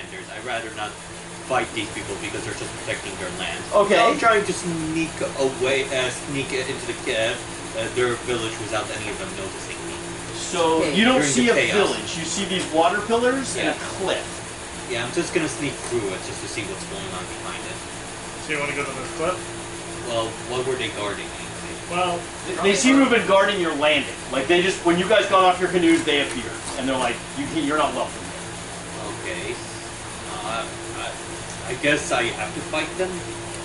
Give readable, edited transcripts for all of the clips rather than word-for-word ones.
landers. I'd rather not fight these people because they're just protecting their land. Okay. So I'm trying to sneak away, sneak into their village without any of them noticing me. So you don't see a village. You see these water pillars and a cliff. Yeah, I'm just gonna sneak through it just to see what's going on behind it. So you want to go to this cliff? Well, what were they guarding? Well, they seem to have been guarding your landing. Like they just, when you guys got off your canoes, they appeared, and they're like, "You're not welcome here." Okay. I guess I have to fight them.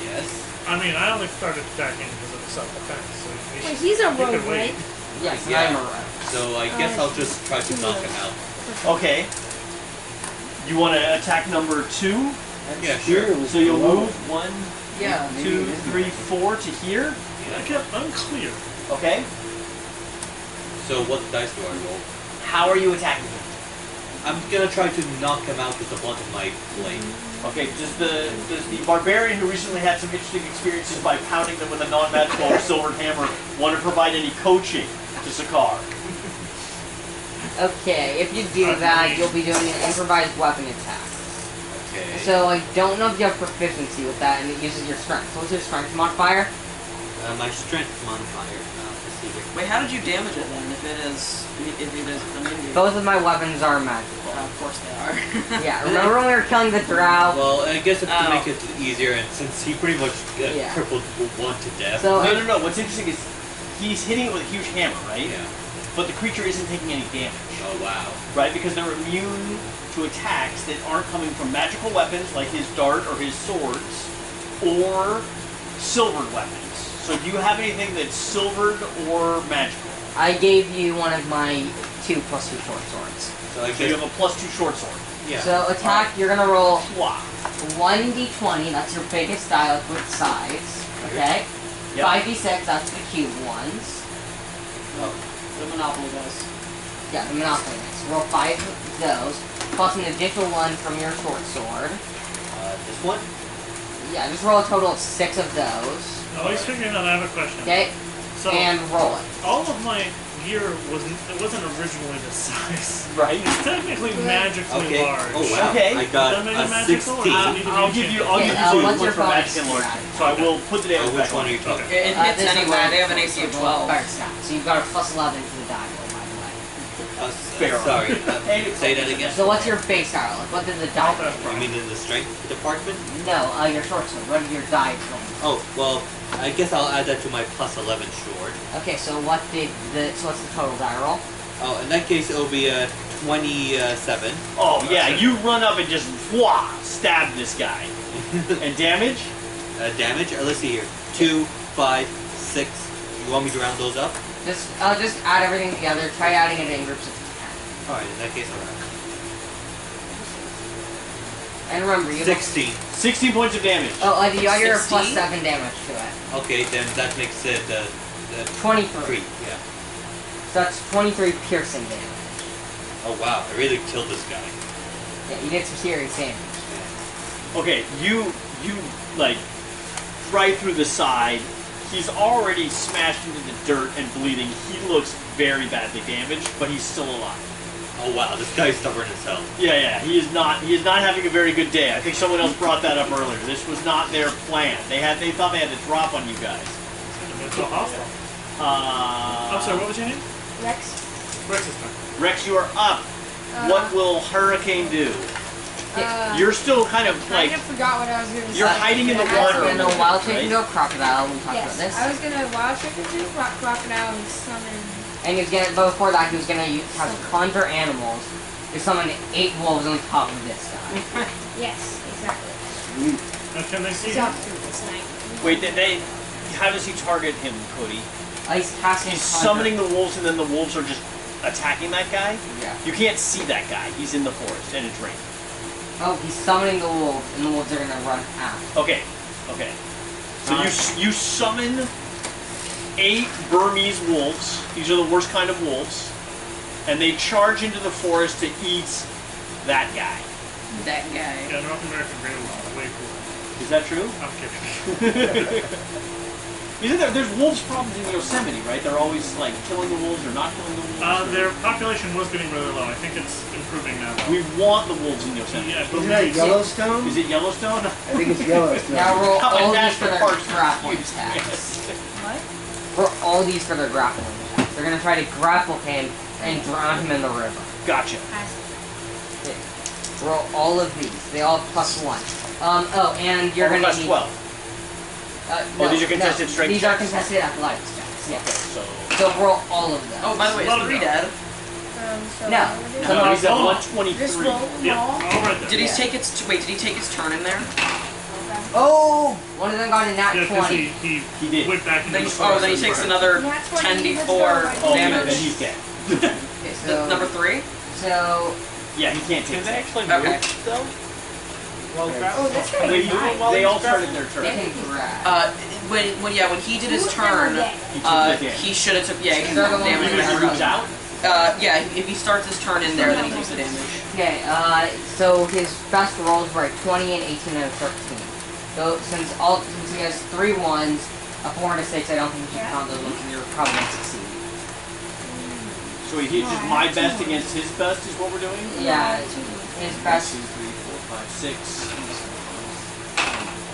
Yes. I mean, I only started attacking because of the self-defense. So Wait, he's a rogue, right? Yes, Yeah. I'm a rogue. So I guess I'll just try to knock him out. Okay. You want to attack number 2? Yeah, sure. So you'll move 1, Yeah. 2, 3, 4 to here. I kept unclear. Okay. So what dice do I roll? How are you attacking him? I'm gonna try to knock him out with the blunt of my blade. Okay, does the barbarian who recently had some interesting experiences by pounding them with a non-magical or silvered hammer want to provide any coaching to Sakar? Okay, if you do that, you'll be doing an improvised weapon attack. Okay. So I don't know if you have proficiency with that, and it uses your strength. So what's your strength modifier? My strength modifier. Let's see here. Wait, how did you damage it then? If it is immune? Both of my weapons are magical. Of course they are. Yeah, remember when we were killing the drow? Well, I guess to make it easier, and since he pretty much crippled one to death. So No. What's interesting is he's hitting it with a huge hammer, right? Yeah. But the creature isn't taking any damage. Oh wow. Right? Because they're immune to attacks that aren't coming from magical weapons like his dart or his swords, or silvered weapons. So do you have anything that's silvered or magical? I gave you one of my 2 + 2 short swords. So I So you guess. have a +2 short sword. Yeah. So attack, you're gonna roll Wow. 1d20, that's your biggest die with sides, okay? Yep. 5d6, that's the cube ones. Oh. The Monopoly dice. Yeah, the Monopoly dice. Roll 5 of those, plus an additional 1 from your short sword. This one. Yeah, just roll a total of 6 of those. Oh, he's figuring out. I have a question. Okay, So and roll it. all of my gear wasn't originally this size. Right? It's technically magically Okay. large. Oh wow. Okay. I got Does that make it a magical, or 16. does it need to be I'll give you Okay, some what's your points for magic bonus? and lord. So I will put the damage Which back one on. are you talking? It hits this is anyway. roll They have an AC of 12. Fire stat. So you've got a +11 to the die roll, by the way. Fair. Sorry. Say that again. So what's your base die roll? Like, what did the die roll? You mean in the strength department? No, your short sword. What are your die roll? Oh well, I guess I'll add that to my +11 sword. Okay, so what's the total die roll? Oh, in that case it'll be 27. Oh yeah, you run up and just stab this guy. And damage? Damage. Let's see here. 2, 5, 6. You want me to round those up? Just add everything together. Try adding it in groups if you can. All right. In that case, I'll round. And remember, you 16. 16 points of damage. Oh, you got your 16? +7 damage to it. Okay, then that makes it 23. 3. Yeah. So that's 23 piercing damage. Oh wow, I really killed this guy. Yeah, you did some serious damage. Okay, you like right through the side. He's already smashed into the dirt and bleeding. He looks very badly damaged, but he's still alive. Oh wow, this guy's stubborn as hell. Yeah, he is not having a very good day. I think someone else brought that up earlier. This was not their plan. They thought they had to drop on you guys. It's so hostile. I'm sorry, what was your name? Rex. Rex's turn. Rex, you are up. What will Hurricane do? You're still kind of I like kind of forgot what I was going to say. you're hiding in the I was water. And gonna- a wild shape right? into a crocodile. We talked about Yes, this. I was going to wild shape into a crocodile and summon. And he was gonna, but before that, he was gonna have to conjure animals. He summoned 8 wolves on top of this guy. Yes, exactly. Now, can they see He's him? off through this night. Wait, how does he target him, Cody? He's casting. He's conjure- summoning the wolves, and then the wolves are just attacking that guy. Yeah. You can't see that guy. He's in the forest, and it's raining. Oh, he's summoning the wolves, and the wolves are gonna run after. Okay. So you summon 8 Burmese wolves. These are the worst kind of wolves, and they charge into the forest to eat that guy. That guy. Yeah, North American Grey was way cooler. Is that true? I'm kidding. Isn't there's wolves problems in Yosemite, right? They're always like killing the wolves or not killing the wolves. Their population was getting really low. I think it's improving now. Though. We want the wolves in Yosemite. Yeah, Isn't that Yellowstone? Is it Yellowstone? I think it's Yellowstone. Now roll How all about these for their National Parks? grappling Yes. attacks. What? Roll all these for their grappling attacks. They're gonna try to grapple him and drown him in the river. Gotcha. Roll all of these. They all have +1. Oh, and you're gonna Plus need. 12. No, these are contested no, strength These are checks? contested athletics checks. Yeah. So. So roll all of them. Oh, by the way, Slow is 3 down. dead? So No. what do we do? No, he's at Hold on. 123. Just roll them Yeah, all. all right there. Did he Yeah. take its wait? Did he take its turn in there? Okay. Oh! One of them got a nat Yeah, because 20. He did. went back into Then the he, forest. then he takes another That's what 10d4 Oh, damage. then he's dead. Okay, so, Number 3. so Yeah, he can't take Can they that. actually Okay. move though? Well, Oh, that's gonna They, be nice. they all started their they turn. can grab. When he did his Who's never turn, dead? He took the damage. he should have took he They're took the ones damage. who Because he got moves out. Yeah, if he starts his turn in there, then he takes the damage. Okay, so his best rolls were a 20, an 18, and a 13. So since he has 3 1s, a 4 and a 6, I don't think you should count those ones, and you're probably gonna succeed. So he hits just my best against his best is what we're doing? Yeah, his best. 2, 3, 4, 5, 6.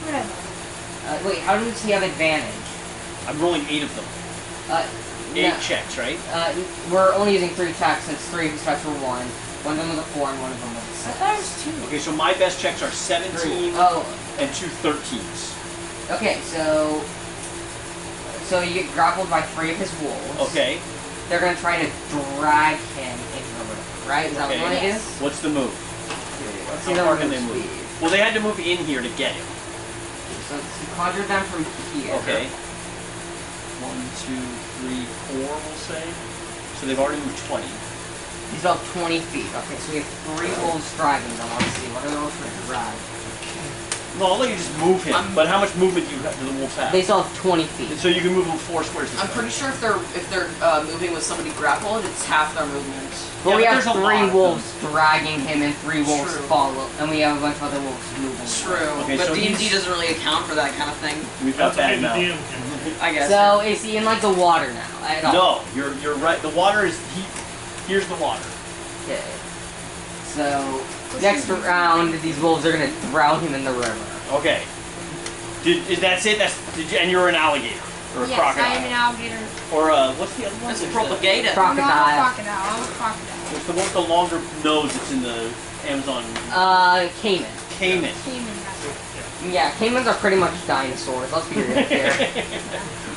Whatever. Wait, how does he have advantage? I'm rolling 8 of them. 8 No, checks, right? we're only using 3 checks since 3 of his checks were 1. One of them was a 4 and one of them was a I 6. thought it was 2. Okay, so my best checks are 17 Oh, and 2 13s. okay, so you get grappled by 3 of his wolves. Okay. They're gonna try to drag him into the river, right? Is that what you Okay. want to do? Yes. What's the move? Let's see How their far can move they move? speed. Well, they had to move in here to get him. So he conjured them from here. Okay. 1, 2, 3, 4, we'll say. So they've already moved 20. He's about 20 feet. Okay, so we have 3 wolves dragging them. Let's see. What are the wolves going to drag? No, I'll let you just move him. But how much movement do the wolves have? They still have 20 feet. So you can move them 4 squares this I'm way. pretty sure if they're moving with somebody grappled, it's half their movement. But Yeah, we but have there's a 3 lot of wolves dragging him and 3 wolves True. follow. And we have a bunch of other wolves moving. True, Okay, but so D&D he's- doesn't really account for that kind of thing. We've got That's okay, that the now. DM can. I guess. So is he in like the water now? At all? No, you're right. The water is here's the water. Okay. So next round, these wolves are going to drown him in the river. Okay. That's it? And you're an alligator or a Yes, crocodile I am an alligator. or what's the other one? That's There's propagated. No, I'm a Crocodile. crocodile. I'm a crocodile. There's the one with the longer nose that's in the Amazon Cayman. Cayman. Cayman has Yeah, caimans are pretty much dinosaurs. Let's be real here.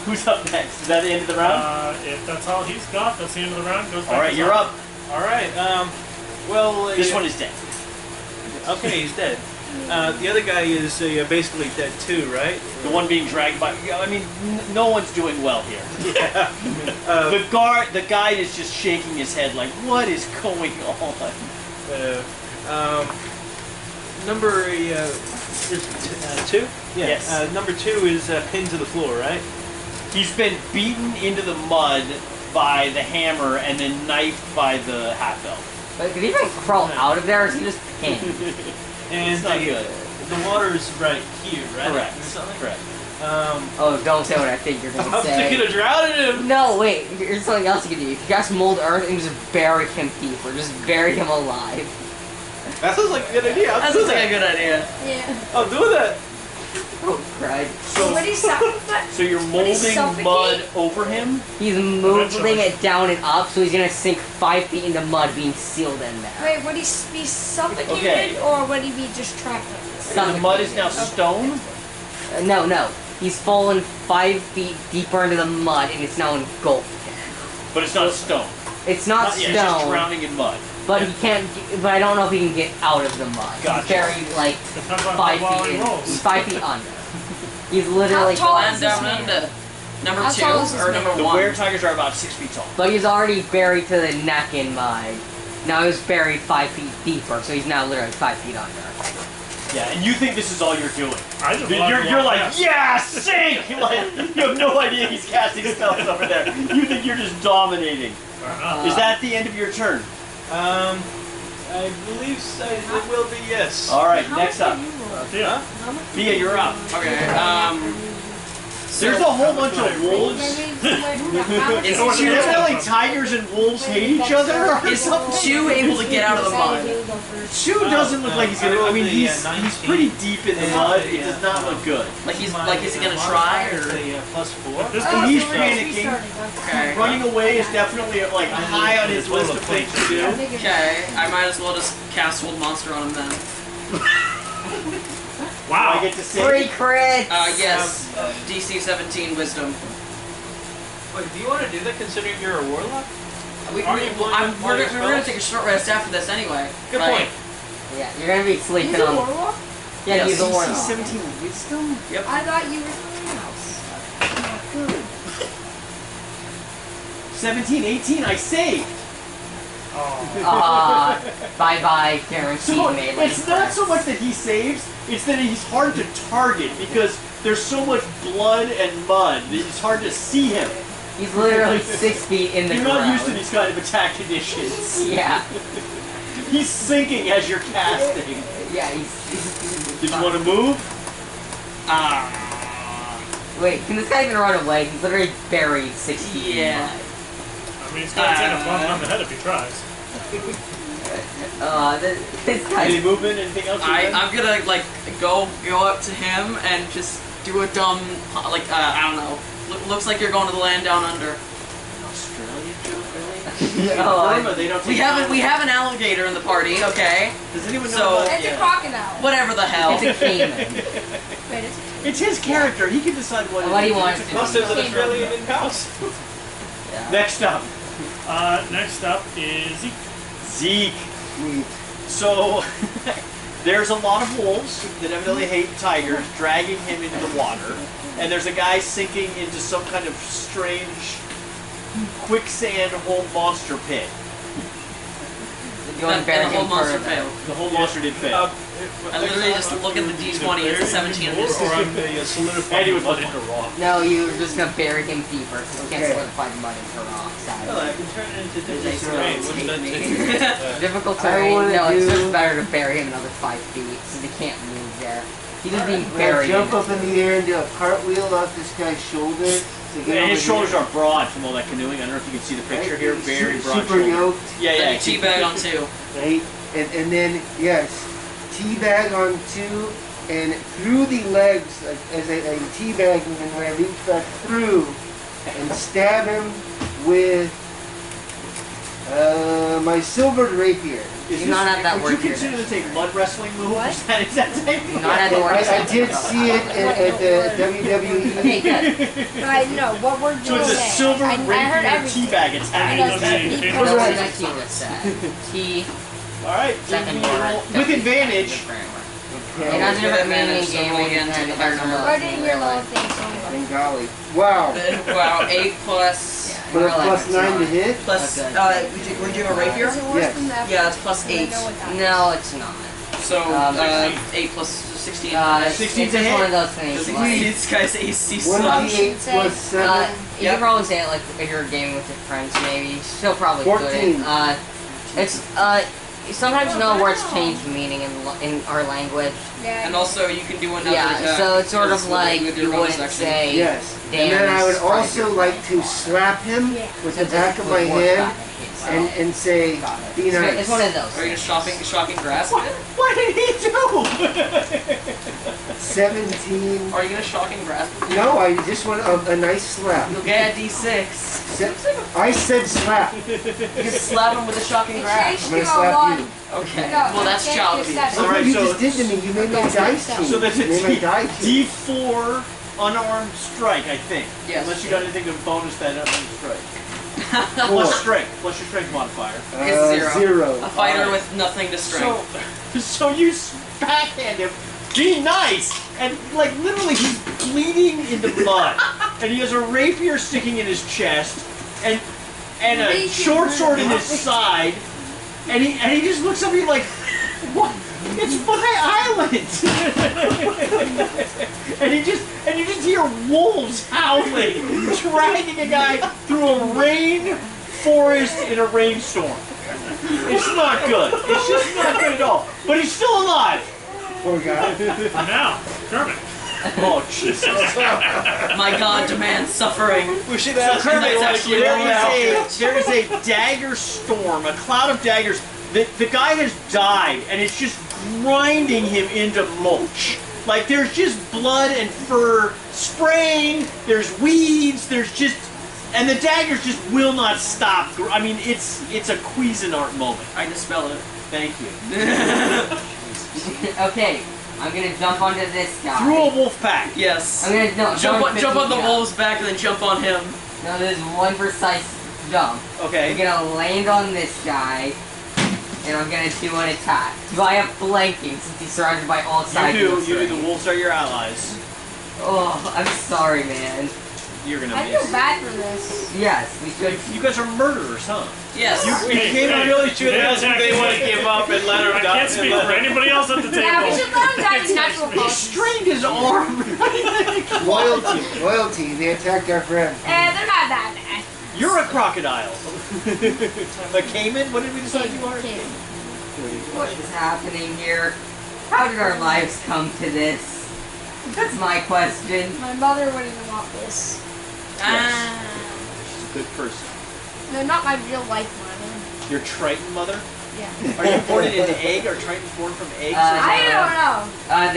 Who's up next? Is that the end of the round? If that's all he's got, that's the end of the round. Goes back All right, to you're Zara. up. All right. Well, This one is dead. okay. He's dead. The other guy is basically dead too, right? The one being dragged by. I mean, no one's doing well here. Yeah. The guide is just shaking his head like, what is going on? Number 2. Yeah. Yes. Number 2 is pinned to the floor, right? He's been beaten into the mud by the hammer and then knifed by the half elf. But did he even crawl out of there, or is he just pinned? And It's not good. the water is right here, right? Correct. Or something? Correct. Oh, don't say what I think you're gonna I'm say. thinking of drowning him. No, wait. Here's something else you can do. You can cast Mold Earth and just bury him deeper. Just bury him alive. That sounds like a good idea. That sounds like a good idea. Yeah. I'll do that. Oh, Craig. So what do you suffocate? So you're What is molding suffocate? mud over him? He's moving it down and up, so he's gonna sink 5 feet in the mud, being sealed in there. Wait, would he be suffocated Okay. or would he be just trapped like this? The mud is now stone? No. He's fallen 5 feet deeper into the mud, and it's now engulfed him. But it's not stone. It's not He's just stone, drowning in mud. but he can't. But I don't know if he can get out of the mud. Gotcha. He's buried like Depends on 5 how well feet he in. rolls. He's 5 feet under. He's literally. How tall Land is this down man? under. Number How 2 tall is this or man? number The 1? were-tigers are about 6 feet tall. But he's already buried to the neck in mud. Now he's buried 5 feet deeper, so he's now literally 5 feet under. Yeah, and you think this is all you're doing. I just You're like, yeah, sink! Like, you have no idea he's casting spells over there. You think you're just dominating. Is that the end of your turn? I believe so. It will be yes. All right, How next much up. did you roll? Yeah. Mia, you're up. Okay. There's a whole bunch of wolves. Is Evidently, tigers and wolves hate each other. Or Is something. Chew able to get out of the mud? Chew doesn't look like he's gonna. I mean, he's pretty deep in the mud. It does not look good. Like is he gonna try or? At this And point, he's no. panicking. Okay. Running away is definitely like high on his list of things to do. Okay. I might as well just cast Old Monster on him then. Wow. I get to say. Free crit. Yes. DC 17 Wisdom. Wait, do you want to do that considering you're a warlock? We're Aren't you blowing up all your gonna spells? take a short rest after this anyway. Good Like, point. Yeah, you're gonna be sleeping He's a on. warlock? Yeah, Yes. he's a warlock. 17 wisdom? Yep. I thought you were something else. 17, 18, I saved. Bye bye, guaranteed So melee. it's not so much that he saves, it's that he's hard to target because there's so much blood and mud that it's hard to see him. He's literally 6 feet in the You're ground. not used to these kind of attack conditions. Yeah. He's sinking as you're casting. Yeah, he's Did you want to move? Wait, can this guy even run away? He's literally buried 6 feet in Yeah. mud. I mean, he's gonna take a bump on the head if he tries. This guy. Any movement? Anything else? I'm gonna like go up to him and just do a dumb like I don't know. Looks like you're going to the land down under. Australian joke, really? Oh, They don't We have an alligator in the party. Okay. Does anyone know So- about It's a crocodile. Whatever the hell. it's a caiman. Wait, it's It's his character. He can decide what What it he is. wants to Plus, do. there's an Australian in house. Next up, Next up is Zeke. Zeke. So, there's a lot of wolves that evidently hate tigers dragging him into the water. And there's a guy sinking into some kind of strange quicksand whole monster pit. You want to bury the whole him monster further. failed. The whole monster did fail. I literally just look at the D20. It's a 17 on his. Or I'm the solidified And he was mud like- into rock. No, you're just gonna bury him deeper because you can't Okay. solidify the mud into rocks. Well, Sadly. I can turn it into They different still terrain. take Wouldn't that me. take Difficult I terrain. wanna No, it's do- just better to bury him another 5 feet since he can't move there. He's just being I'm gonna buried. jump up in the air and do a cartwheel off this guy's shoulder. To get And over his shoulders here. are broad from all that canoeing. I don't know if you can see the picture here. Very broad Super shoulders. yoked, Yeah, Then yeah. you teabag on 2. right? And then, yes, teabag on 2 and through the legs as I teabag him, and when I reach back through and stab him with my silvered rapier. Is You're not at that would word you here, consider this a mud wrestling move? What? Is that type of- Not at the word. I did see it at the WWE. Okay, good. I know what we're doing. So it's a silver I heard rapier everything. teabag I attack. know Okay. it's Okay. What people- was that T with that? T, Alright, second roll word. with advantage. It has a different meaning in So game roll when again you to have the a higher number. number. Write it in your little thing somewhere. And golly. Wow. Wow, 8 plus. But a plus 9 to hit? Plus, Okay. Were you doing a rapier? Is it worse Yes. than that? Yeah, that's plus I don't 8. know what that is. No, it's not. So, 8 plus 16. 16 it's to just hit? one of those things. Like, This guy's AC One sucks. D8 plus 7. you Yep. can probably say it like if you're gaming with your friends, maybe. Still probably 14. good. It's sometimes no words change meaning in our language. Yeah. And also, you can do another Yeah, attack. so it's sort of with- like with your you bonus wouldn't action. say. Yes. Damn, And then I would this price also is like right. to slap him Yeah. with the Since back it's of my with words hand back, it's- and say, be it's, nice. it's one of those. Are you just shocking grasp? What did he do? 17. Are you gonna shocking grasp? No, I just want a nice slap. You'll get a D6. I said slap. You just slap him with a shocking It grasp. changed I'm gonna to a slap one. you. Okay. No, Well, that's it child changed to abuse. seven. All right, Look what you so- just did to me. You made my dice change. So that's a You made my dice change. D4 unarmed strike, I think. Yes. Unless you got anything to bonus that unarmed strike. Four. Plus strength. Plus your strength modifier. It's 0. Zero. A fighter Alright. with nothing to strength. So you backhand him. Be nice, and like literally, he's bleeding into blood, and he has a rapier sticking in his chest, and a short sword in his side, and he just looks up at you like, what? It's my island, and you just hear wolves howling, dragging a guy through a rain forest in a rainstorm. It's not good. It's just not good at all. But he's still alive. Poor guy. For now, Kermit. Oh, Jesus. My god demands suffering. We should ask Kermit Kermit, actually there is a dagger storm, a cloud of daggers. The guy has died, and it's just grinding him into mulch. Like, there's just blood and fur spraying, there's weeds, there's just... And the daggers just will not stop. I mean, it's a Cuisinart moment. I dispelled it. Thank you. Okay, I'm gonna jump onto this guy. Through a wolf pack. Yes. I'm gonna Jump on the 50 wolf's back and then jump on him. No, there's one precise jump. I'm Okay. gonna land on this guy, and I'm gonna do an attack. Do I have flanking since he's surrounded by all sides? You of do. the The wolves are your allies. Oh, I'm sorry, man. You're gonna I miss. feel bad for this. Yes, we should. You guys are murderers, huh? Yes. You came hey, really sure they that attacked they me. want to give up and let her I die. can't speak for anybody else at the table. Yeah, we should let him die his natural He causes. strained his arm. Loyalty. They attacked our friend. They're not that bad. You're a crocodile. A caiman? What did we decide you are? Kid. What is happening here? How did our lives come to this? That's my question. My mother wouldn't want this. She's a good person. No, not my real life mother. Your Triton mother? Yeah. Are you born in an egg? Are Tritons born from eggs? I don't know.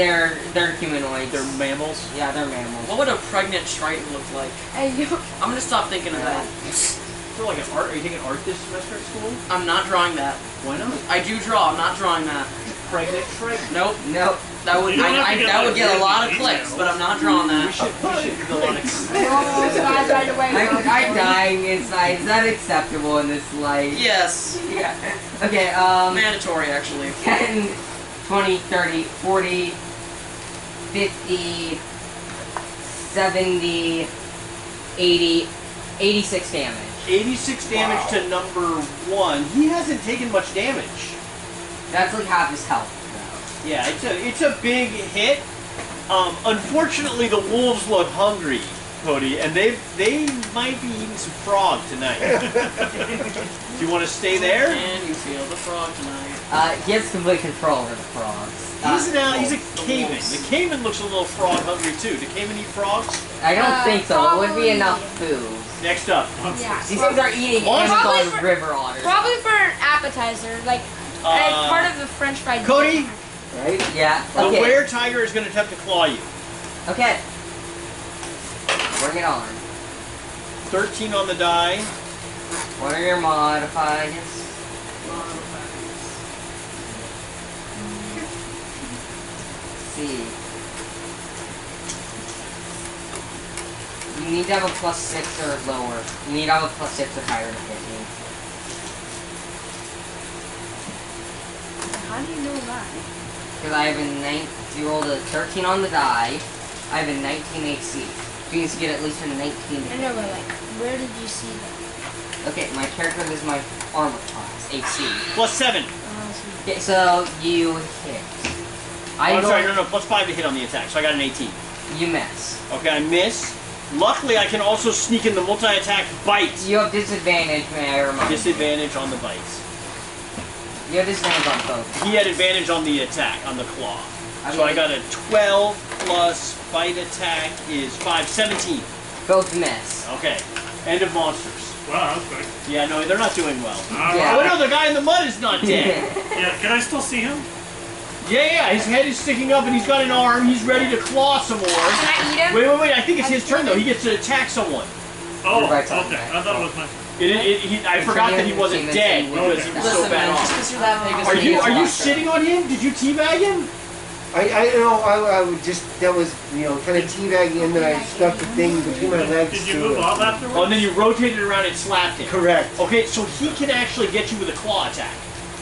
They're humanoids. They're mammals? Yeah, they're mammals. What would a pregnant Triton look like? And you, I'm gonna stop thinking of that. For like an art? Are you taking art this semester at school? I'm not drawing that. Why not? I do draw. I'm not drawing that. Pregnant Triton. Nope. Nope. That would You don't have to get, that would like, get a really lot of details. clicks, but I'm not drawing We that. should do the likes. almost died right away. I'm dying inside. Is that acceptable in this light? Yes. Yeah. Okay, Mandatory, actually. 10, 20, 30, 40, 50, 70, 80, 86 damage. 86 damage to number 1. He hasn't taken much damage. That's like half his health. Yeah, it's a big hit. Unfortunately, the wolves look hungry, Cody, and they might be eating some frog tonight. Do you want to stay there? And you feel the frog tonight. He has complete control over the frogs. He's a caiman. The caiman looks a little frog hungry too. Do caiman eat frogs? I don't think so. It wouldn't be probably- enough food. Next up. Yeah. These things are eating What? Probably Amazon for- river otters. Probably for an appetizer, like as part of the French fried. Cody, Right? Yeah. the Okay. were-tiger is going to attempt to claw you. Okay. Bring it on. 13 on the die. What are your modifiers? Let's see. You need to have a +6 or lower. You need to have a +6 or higher to hit me. How do you know that? Because I have a 9. You rolled a 13 on the die. I have a 19 AC. You need to get at least a 19. I know, but like, where did you see that? Okay, my character is my armor class, AC. +7. Okay, so you hit. I'm sorry, no, +5 to hit on the attack, so I got an 18. You miss. Okay, I miss. Luckily, I can also sneak in the multi-attack bite. You have disadvantage, may I remind you. Disadvantage on the bites. You have disadvantage on both. He had advantage on the attack, on the claw. So I got a 12 plus bite attack is 5, 17. Both miss. Okay, end of monsters. Wow, that's quick. Yeah, no, they're not doing well. Yeah. Oh no, the guy in the mud is not dead. Yeah, can I still see him? Yeah, his head is sticking up and he's got an arm. He's ready to claw some more. Can I eat him? Wait, I think it's his turn though. He gets to attack someone. Oh, You're right, okay. I thought it was my turn. I forgot that he wasn't dead because he was so Listen, bad man, off. just because you're that big Are you sitting on him? Did you teabag him? I would just, that was, kind of teabagging, and then I stuck the thing between my legs. Did you to move it. off afterwards? Oh, and then you rotated around and slapped him. Correct. Okay, so he can actually get you with a claw attack.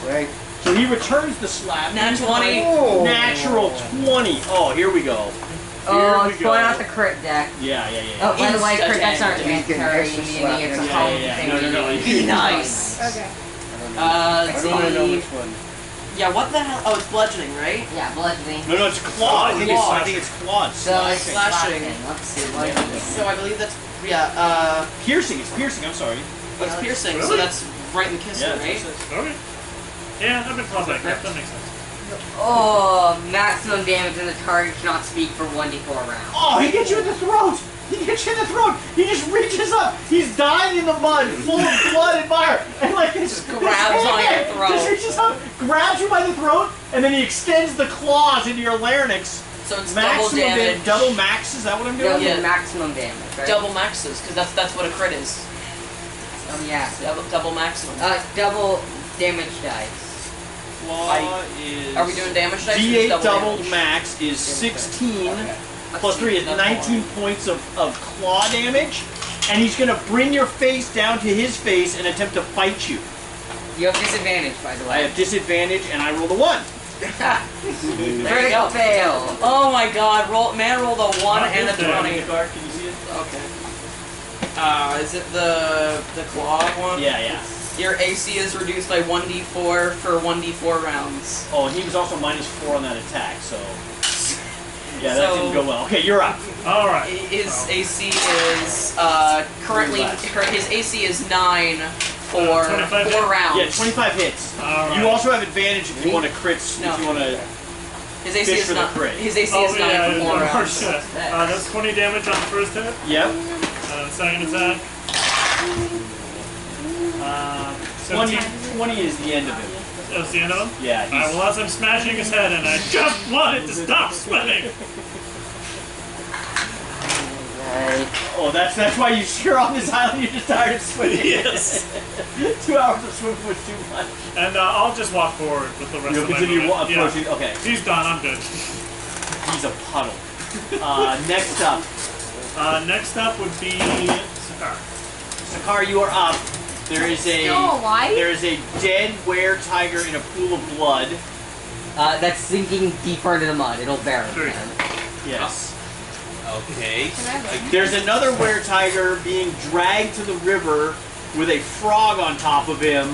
Right. So he returns the slap. Nat 20. Oh. Natural 20. Oh, here we go. Oh, we it's go. going out the crit deck. Yeah. Oh, by the way, Insta crit decks aren't damage. mandatory. Extra You slap. need to Yeah, call yeah. thing. No. Be nice. Okay. I Let's don't want to know see. which one. Yeah, what the hell? Oh, it's bludgeoning, right? Yeah, bludgeoning. No, it's claw. I think it's claw. It's So it's Slashing. slashing. Let's see what it is. So I believe that's piercing. It's piercing. I'm sorry. it's piercing. So Really? that's right in the kisser, Yeah. right? Okay. Yeah, I've been clawed back. That makes sense. Oh, maximum damage and the target cannot speak for 1d4 rounds. Oh, he gets you in the throat! He gets you in the throat! He just reaches up! He's dying in the mud, full of blood and fire! And like just grabs on your throat. Just reaches up, grabs you by the throat, and then he extends the claws into your larynx. So it's Maximum double damage. Double max, is that what I'm doing? Double Yeah. maximum damage, right? Double maxes, because that's what a crit is. Oh, yeah. So, Double maximum. double damage dice. Claw is... Are we doing damage dice? or D8 just double damage? max is 16. Okay. Plus 3 is That's 19 fine. points of claw damage. And he's going to bring your face down to his face and attempt to fight you. You have disadvantage, by the way. I have disadvantage and I rolled a 1. Critical fail. Oh my god, man rolled a 1 and a 20. Card, can you see it? Okay. Is it the claw one? Yeah. Your AC is reduced by 1d4 for 1d4 rounds. Oh, and he was also -4 on that attack, so... Yeah, that So- didn't go well. Okay, you're up. All right. His AC is currently his AC is 9 for 25 4 rounds. Yeah, 25 hits. All right. You also have advantage if you want to crits, No. if you want to... His AC fish is for the not. crit. His AC Oh, is 9 yeah, for 4 yeah, rounds. That's 20 damage on the first hit. Yep. Second attack. 20, 17. 20 is the end of it. That's the end of him? Yeah, Alright, he's... well, as I'm smashing his head and I just wanted to stop swimming. Right. Oh, that's why you're on this island, you're just tired of swimming. Yes. 2 hours of swimming was too much. And I'll just walk forward with the rest You'll of my continue movement. approaching, okay. He's done, I'm good. He's a puddle. Next up. Next up would be Sakar. Sakar, you are up. There is Still alive? dead were-tiger in a pool of blood. That's sinking deeper into the mud. It'll bury Sure. him. Yes. Okay. There's another were-tiger being dragged to the river with a frog on top of him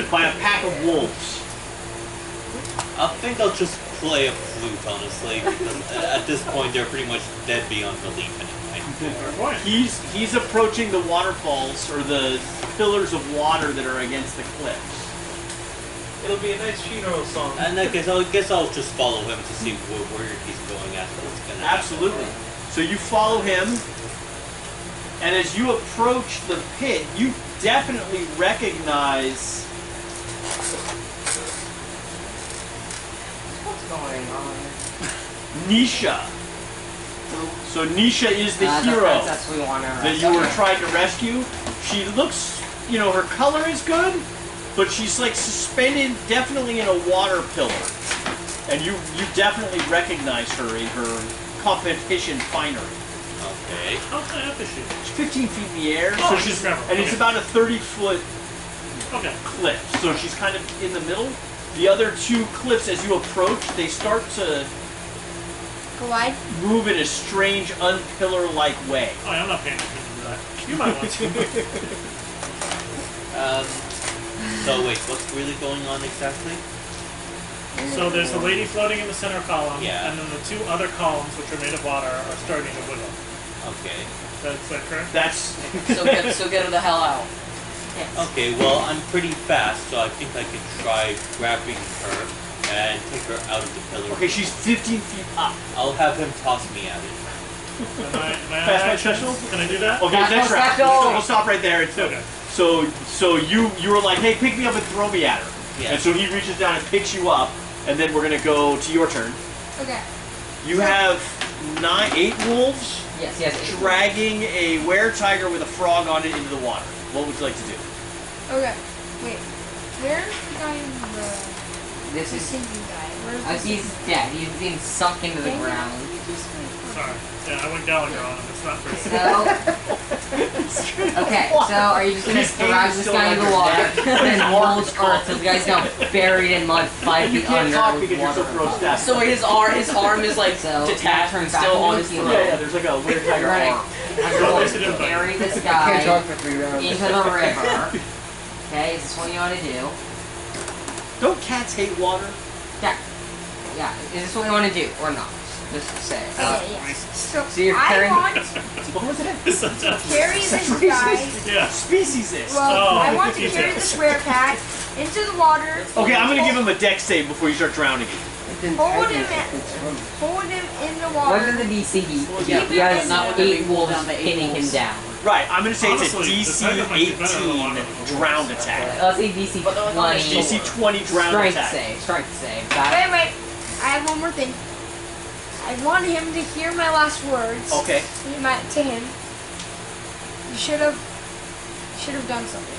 by a pack of wolves. I think I'll just play a flute, honestly, because at this point they're pretty much dead beyond belief anyway. Fair point. He's approaching the waterfalls, or the pillars of water that are against the cliffs. It'll be a nice funeral song. And I guess I'll just follow him to see where he's going after what's gonna Absolutely. happen. So you follow him, and as you approach the pit, you definitely recognize What's going on? Nisha. So Nisha is the hero That's what we want to that you were trying to rescue. She looks, her color is good, but she's like suspended definitely in a water pillar. And you definitely recognize her in her competition finery. Okay. How high up is she? She's 15 feet in the air, Oh, so she's she's, grab her. and it's Okay. about a 30-foot Okay. cliff. So she's kind of in the middle. The other 2 cliffs, as you approach, they start to Glide. move in a strange, unpillar-like way. Oh, yeah, I'm not paying attention to that. You might want to. So wait, what's really going on exactly? So there's a lady floating in the center column, Yeah. and then the 2 other columns, which are made of water, are starting to wiggle. Okay. Is that correct? That's So get her the hell out. Okay, well, I'm pretty fast, so I think I can try grabbing her and take her out of the pillar. okay. She's 15 feet up. I'll have him toss me at it. Am I Fast action? special? Can I do that? Okay, Fast next round. special. We'll stop right there. Okay. So you were like, hey, pick me up and throw me at her. Yeah. And so he reaches down and picks you up, and then we're gonna go to your turn. Okay. You have 8 wolves Yes, yes. dragging a were-tiger with a frog on it into the water. What would you like to do? Okay. Wait. Where's the guy in the This is. sinking guy? Where's the He's dead. He's being sunk into the Dang it. ground. Sorry. Yeah, I went Gallagher on him. It's not fair. So. Okay, so are you just gonna His hand drag is this still guy into the under water his and then hold earth so the guy's now buried in mud 5 You feet can't under talk with because you're water so grossed above. out. So his arm is like So, detached turn and back still into on a his hero. throat. Yeah, there's like a were-tiger Right. arm. I'm Roll going this to invite. bury this Can't guy talk for 3 rounds. into the river. Okay, is this what you want to do? Don't cats hate water? Yeah. Yeah, is this what you want to do or not? Just say. Okay, so you're I carrying- want to What was it? carry this guy. Yeah. Species is. Well, Oh, I want to details. carry this werecat into the water. Okay, I'm gonna give him a dex save before you start drowning him. Hold him in the water. What's the DC? Yeah, He has not with the 8 big wolves down, the 8 pinning him wolves. down. Right, I'm gonna say Honestly, it's the a Tiger might be better than the one DC with the 18 drowned attack. Let's say DC But those 20. are DC 20 drowned Strength attack. save. Strength save. Got it. Wait. I have one more thing. I want him to hear my last words. Okay. To him. You should have done something.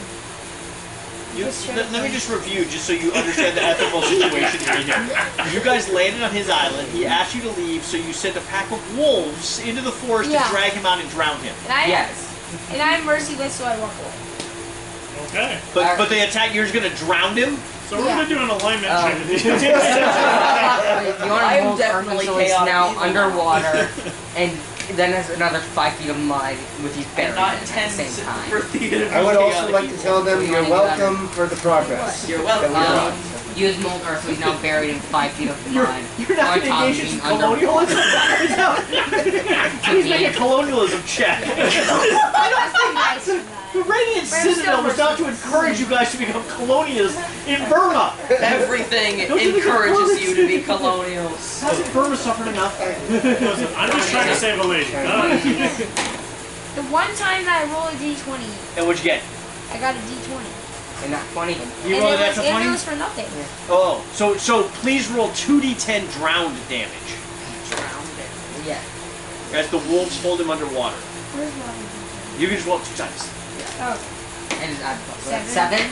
Let me just review, just so you understand the ethical situation right here. You guys landed on his island. He asked you to leave, so you sent a pack of wolves into the forest Yeah. to drag him out and drown him. And I'm merciless, so I walk away. Okay. But they attack. You're just gonna drown him. So we're gonna do an alignment Oh. change. You want I to am hold definitely Arthur is chaotic now evil. underwater, and then has another 5 feet of mud, which he's buried not in at the intend same time. for theater. I would also like to tell them you're welcome for the progress. You're that we welcome. brought. Use Molgar, so he's now buried in 5 feet of You're mud. not on gonna top of engage in being some colonialism. Please make a colonialism check. I don't think nice for that. The Radian But I'm still Citidal was not to encourage you guys to become colonialists in Burma. Everything Don't you think encourages it's you to be colonials. Hasn't Burma suffered enough? Listen, I'm just trying to save a lady. The one time that I rolled a d20, And what'd you get? I got a d20. And not 20. You and rolled it that was, for and 20? it was for nothing. Oh, so please roll 2d10 drowned damage. Yeah. As the wolves hold him underwater. Where's my You can just roll it 2 times. Oh, And just add 7. 7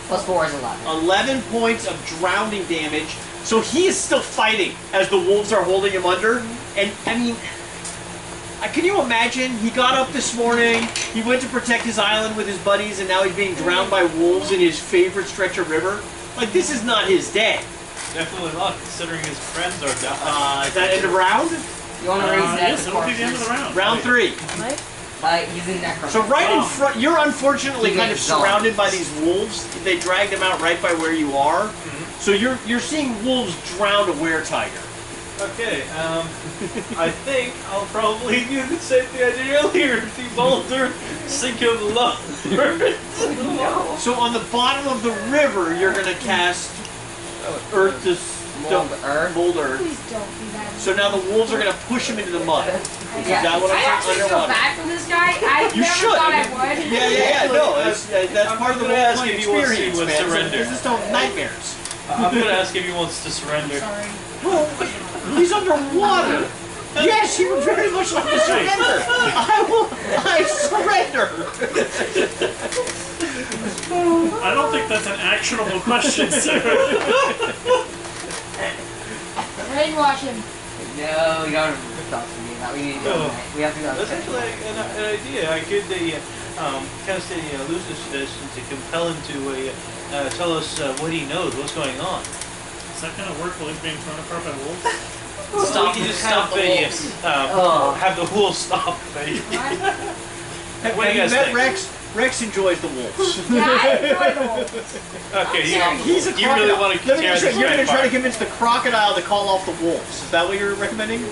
plus 4 is 11. 11 points of drowning damage. So he is still fighting as the wolves are holding him under. And, I mean, can you imagine? He got up this morning, he went to protect his island with his buddies, and now he's being drowned by wolves in his favorite stretch of river? Like, this is not his day. Definitely not, considering his friends are down. Is that end of round? You want to raise that? Yes, it'll be the end of the round. Round 3. He's in necromancy. So right in front, you're unfortunately He kind of makes surrounded by zombies. these wolves. They dragged him out right by where you are. So you're seeing wolves drown a were-tiger. Okay, I think I'll probably do the same thing I did earlier. The boulder, sink him low. So on the bottom of the river, you're going to cast Earth to Mold Earth? Mold Earth. please don't do that. So now the wolves are going to push him into the mud. Yeah. Is that what I I'm actually saying? feel Underwater. bad for this guy. I You never should. thought I would. Yeah. No, that's I'm part of the gonna ask role-playing if he wants to experience, man. surrender. This is no nightmares. I'm gonna ask if he wants to surrender. Sorry. Well, he's underwater. Yes, he would very much like to surrender. I surrender. I don't think that's an actionable question, sir. Brainwash him. No, you don't have to talk to me about it. We need to go tonight. We have to go That's tonight. actually an idea. I could cast a elusive suggestion to compel him to tell us what he knows, what's going on. Is that gonna work while he's being thrown apart by wolves? So we can just Stop have the a, wolves. have the wolves stop. What do you Have you guys met think? Rex? Rex enjoys the wolves. Yeah, I enjoy the wolves. Okay, He's a you really crocodile. want to Let me tear just this say, you're going to try to apart. convince the crocodile to call off the wolves. Is that what you're recommending?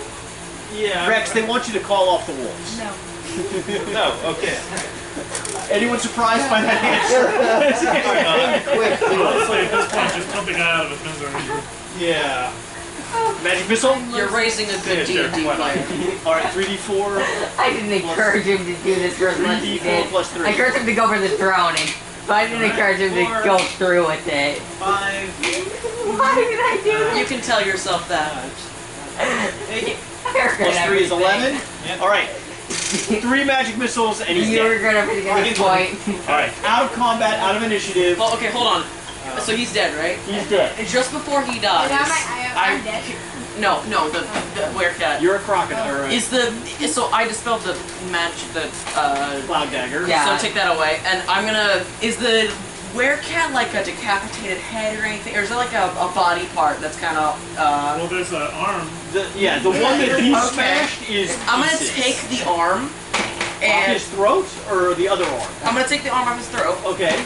Yeah. Rex, they want you to call off the wolves. No. No, okay. Anyone surprised by that answer? Honestly, at this point, just pump the guy out of his misery. Yeah. Magic missile? You're raising a good Yeah, sure, D&D why not? player. Alright, 3d4. I didn't encourage him to do this for as much as he 3d4 did. plus 3. I encouraged him to go for the drowning, but I didn't encourage him to go through with it. 5. Why did I do that? You can tell yourself that. Plus 3 is 11. Yep. Alright. 3 magic missiles and he's You're dead. gonna get this point. Alright, out of combat, out of initiative. Well, okay, hold on. So he's dead, right? He's dead. And just before he dies, And I'm dead. No, the werecat. You're a crocodile, right? So I dispelled the Cloud dagger. Yeah. So take that away, and I'm gonna. Is the werecat like a decapitated head or anything, or is it like a body part that's kind of? Well, there's an arm. The one that he Okay. smashed is I'm gonna pieces. take the arm, Off and his throat or the other arm? I'm gonna take the arm off his throat. Okay.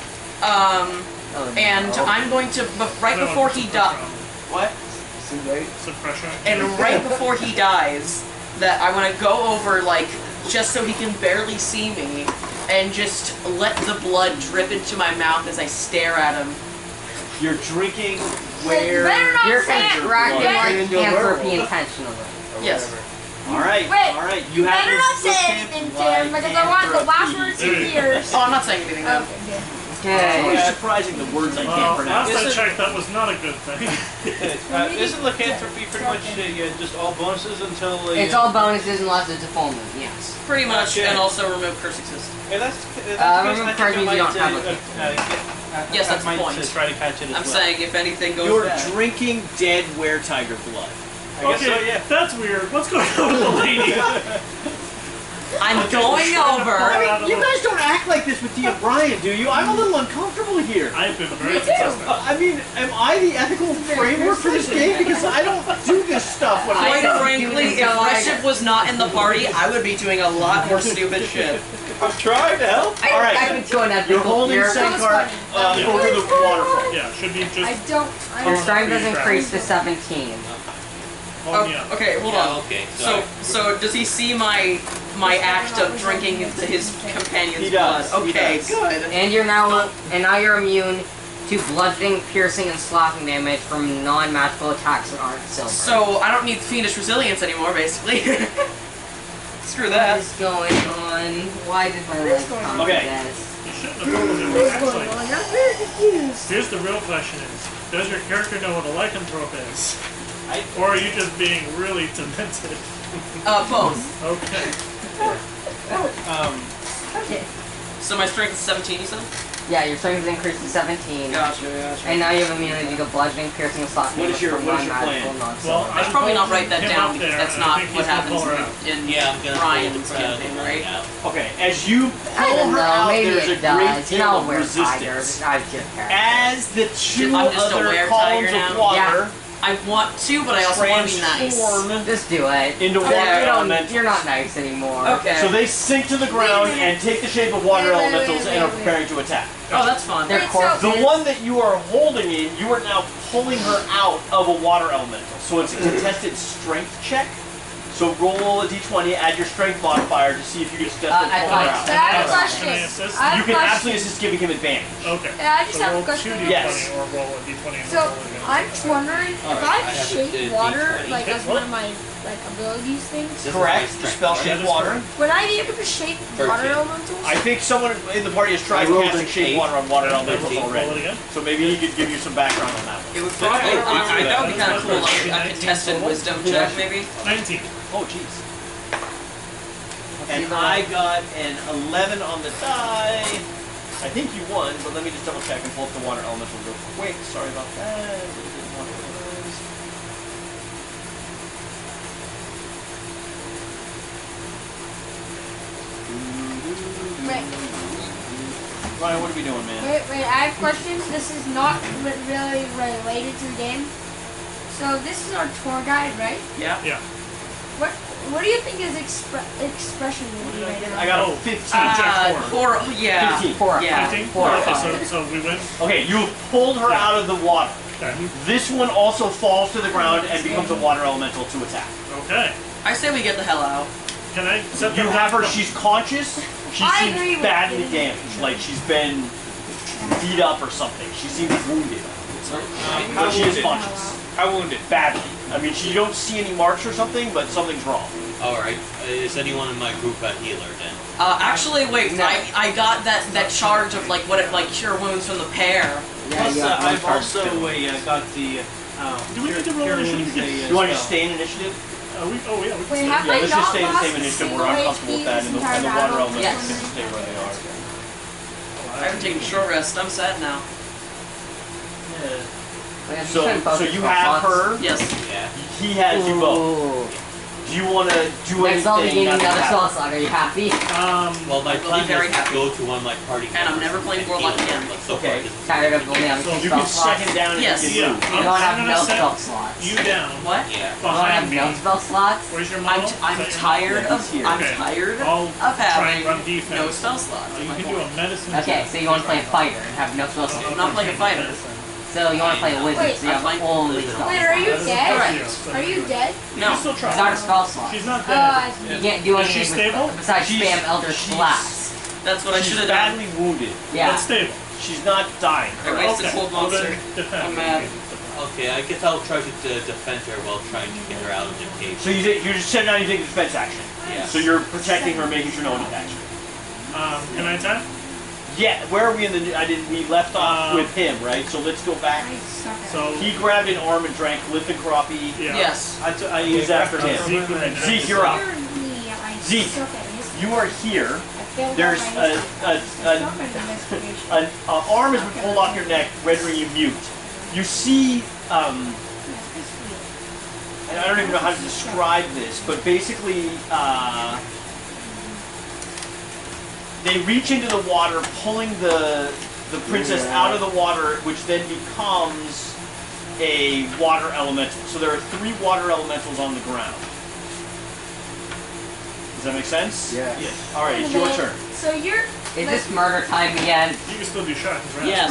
And I'm going to right No, before it's he a dies. problem. What? acid, right? Suppression. And right before he dies, that I want to go over, like, just so he can barely see me, and just let the blood drip into my mouth as I stare at him. You're drinking You where... better not You're say it. contracting Yeah. lycanthropy intentionally. Yes. Alright, Wait, alright. You have better your not say lycanthropy. anything, Tim, because I want the last words to hear. Oh, I'm not saying anything, though. Okay, good. It's always Okay. surprising the words I can't Well, pronounce. last I Isn't- checked, that was not a good thing. Isn't lycanthropy pretty much just all bonuses until... It's all bonuses unless it's a full moon, yes. Pretty much, Okay. and also remove curse exist. Yeah, that's remember I cards think I means you might, don't have Yes, that's the might point. try to catch it as I'm well. saying if anything goes You're bad. drinking dead were-tiger blood. I guess Okay, so, yeah. that's weird. What's going on with the lady? I'm going over. I mean, you guys don't act like this with Dia Bryan, do you? I'm a little uncomfortable here. I've been very Me too. consistent. I mean, am I the ethical framework for this game? Because I don't do this stuff when Quite I... frankly, if Reship was not in the party, I would be doing a lot more stupid shit. I'm trying to help. I Alright, expect to an ethical you're holding here. Senkar Yeah. over the waterfall. Yeah, should be I just. don't. I Your don't. strength does increase to 17. Oh, yeah. Okay, hold Yeah, on. okay, So does he see my act of drinking his companion's He does, blood? he Okay, does. good. And now you're immune to bludgeoning, piercing, and slapping damage from non-magical attacks that aren't silver. So I don't need fiendish resilience anymore, basically. Screw What that. is going on? Why did my leg come to Okay. this? You shouldn't have told him. What's Actually, going on? I'm very confused. here's the real question is, does your character know what a lycanthrope is? I- Or are you just being really demented? Both. Okay. Okay. So my strength is 17, you said? Yeah, your strength is increased to 17. Gotcha. And now you have immunity to bludgeoning, piercing, and slapping What is damage your- from what is your non-magical, plan? non-silver. I should probably not write that Him down up because there, that's and I not think what he's gonna happens pull her out. in Yeah, I'm gonna Ryan's pull the campaign, right? out. Okay, as you I pull don't her know, out, maybe there's a it great does. deal I'll of wear resistance. tigers. I just care. As the two I'm just a other were-tiger columns now? of water I want to, but I also want to be nice. transform Just do it. into Okay. water You don't, elementals. you're not nice anymore. Okay. So they sink to the ground and take the shape of water Wait, wait, elementals wait, and are wait, wait. preparing to attack. Oh, that's fun. Their Wait, corpses. The one that you are holding in, you are now pulling her out of a water elemental. So it's a contested strength check. So roll a d20, add your strength modifier to see if you can successfully I pull her thought- out. But I have a Can I question. assist? I have You a can question. absolutely assist giving him advantage. Okay. Yeah, I just So have a roll question. 2d20 Yes. or roll a d20 and So roll again. I'm just wondering if Alright, I I have a shape water D20. like as one of my abilities things, This is Correct. my strength, Spell right? shape is water. correct. would I be able to shape 13. water elementals? I think someone in the party has tried I rolled casting an shape 8. water on water Okay, elementals roll it already. again. So maybe he could give you some background on that one. It would probably, that would be kind of cool, like a contested wisdom check, maybe. 19. Oh, jeez. And I got an 11 on the die. I think you won, but let me just double check and pull up the water elemental real quick. Sorry about that. Didn't want those. Wait, Ryan, what are we doing, man? wait, I have questions. This is not really related to the game. So this is our tour guide, right? Yeah. Yeah. What do you think his expression will be right now? I got a Oh. 15. Four, yeah. 15. Four. Yeah. 15? Four. Okay, so we win? Okay, you pulled her Yeah. out of the water. Okay. This one also falls to the ground and becomes a water elemental to attack. Okay. I say we get the hell out. Can I set You them have her, up? she's conscious. She I agree seems with badly you. damaged, like she's been beat up or something. She seems wounded. How But she is wounded? conscious. How wounded? Badly. I mean, you don't see any marks or something, but something's wrong. Alright, is anyone in my group a healer then? Actually, wait, No. I got that charge of like what if like cure wounds from the pair. Yeah, Plus, you have one I've card also still. got the. Do we need to roll initiative? Do you want to just stay in initiative? We can Wait, stay. have Yeah, I let's not just stay in the lost same a initiative. single We're uncomfortable with HP that, this and the entire water battle? elements Yes. can stay where they are. I haven't taken a short rest. I'm sad now. Wait, So, you so you have her. Yes. Yeah. He has you both. Ooh. Do you want to do Next I'll be anything? gaining not to another happen? spell slot. Are you happy? Well, my I will be plan very is to happy. go to one of my party And I'm members never playing and Warlock heal them, again. but so Okay. far this is Tired of only having So two You spell can slots? second down and Yes. you Yeah. can move. You don't have I'm no gonna spell set slots. you down What? Yeah. You don't behind have me. no spell slots? Where's your I'm model? I'm Is that your tired Yeah, of he's here. I'm Okay. tired I'll of try and having run defense. no spell slots. model? is You my can do point. a medicine. Okay, so you want to play a fighter and have no spell slots. I'm not playing a fighter. So you want to play a wizard, Wait, so you have I'm only like- spell Wait, are you slots. dead? Correct. Are you dead? No. She's still It's trying. not a spell slot. She's not Oh, dead. I see. You can't do Is she anything stable? besides She's- spam Eldritch she's- Blast. That's what I She's should have done. badly wounded. Yeah. That's stable. She's not dying. I wasted Okay. cold Well, monster. then defend. I'm mad. Okay, I guess I'll try to defend her while trying to get her out of the cave. So you're just setting out you take a defense action. Yeah. So you're protecting her, making sure no one attacks her. Can I attack? Yeah, where are we in the? We left off with him, right? So let's go back. I suck at it. So He grabbed an arm and drank Lithographie. yeah. Yes. I use after him. Zeke would then Zeke, you're up. You're me, I Zeke, suck at this. You are here. I failed There's all my a investigation. an arm has been pulled off your neck, rendering you mute. You see, and I don't even know how to describe this, but basically, they reach into the water, pulling the princess out of the water, which then becomes a water elemental. So there are 3 water elementals on the ground. Does that make sense? Yeah. Yes. All right, it's your turn. So you're. Is this murder time again? You can still do shots, right? Yes.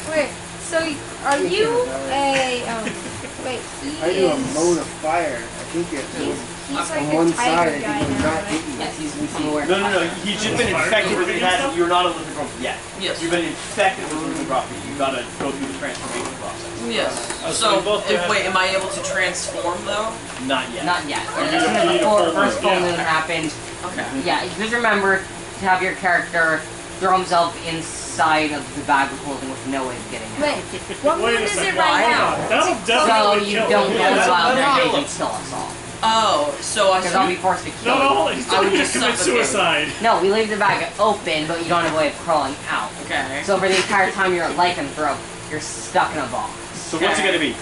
Right? Wait. So are you a wait? He I do a is. mode of fire. I think it was He's like on a one tiger side. I guy think it was now, not right? hitting you. Yes, he's aware. No. He's just been infected with it. You're not a Lithographie yet. Yes. You've been infected with Lithographie. You gotta go through the transformation process. Yes. so So, we both have- wait, am I able to transform though? Not yet. Not yet. You As need soon a- as you need the a full first full moon. moon happened, Okay. yeah, just remember to have your character throw himself inside of the bag of holding with no way of getting out. Wait, what Wait moon a is second. it right Hold now? on. That'll So definitely you kill don't him. go Yeah, out that'll there kill and him. kill us all. Oh, so I Because I'll be forced to kill No, you. he's I still would gonna just commit suffocate. suicide. No, we leave the bag open, but you don't have a way of crawling out. Okay. So for the entire time you're at lycanthrope, you're stuck in a box. So what's it gonna be?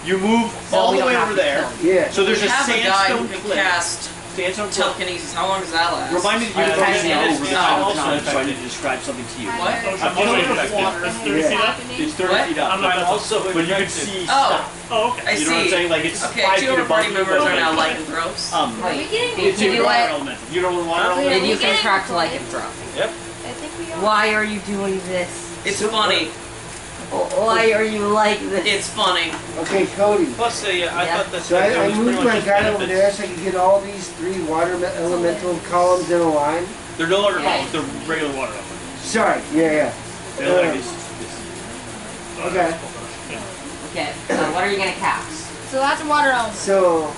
You move So all we the don't way have over to there. kill you. Yeah. So there's we a have a guy who sandstone can cliff. cast Sandstone cliff. telekinesis. How long does that last? Remind me to give I you can't a see minute over over the time top, also. not I'm trying to describe something to you. What? Oh, I'm wait, also wait, water. That's 30 feet up? It's 30 What? feet up. I'm not also But you can infected. see Oh, stuff. Oh, okay. I You know what I'm see. saying? Like it's Okay, 5 2 feet of our above party you. members are now Like, lycanthropes. Are we getting it's Did a you water let- element. You know what a water Yeah. element Did you we getting contract close? lycanthrope? Yep. I think we are. Why are you doing this? It's funny. Why are you like this? It's funny. Okay, Cody. Plus, I Yeah. thought that So that I was pretty moved much my just guy over benefits. there so I could get all these 3 water elemental columns in a line. They're no longer Yeah. columns. They're regular water elements. Sorry. Yeah. They're like this. Okay. Okay, so what are you gonna cast? So that's a water element. So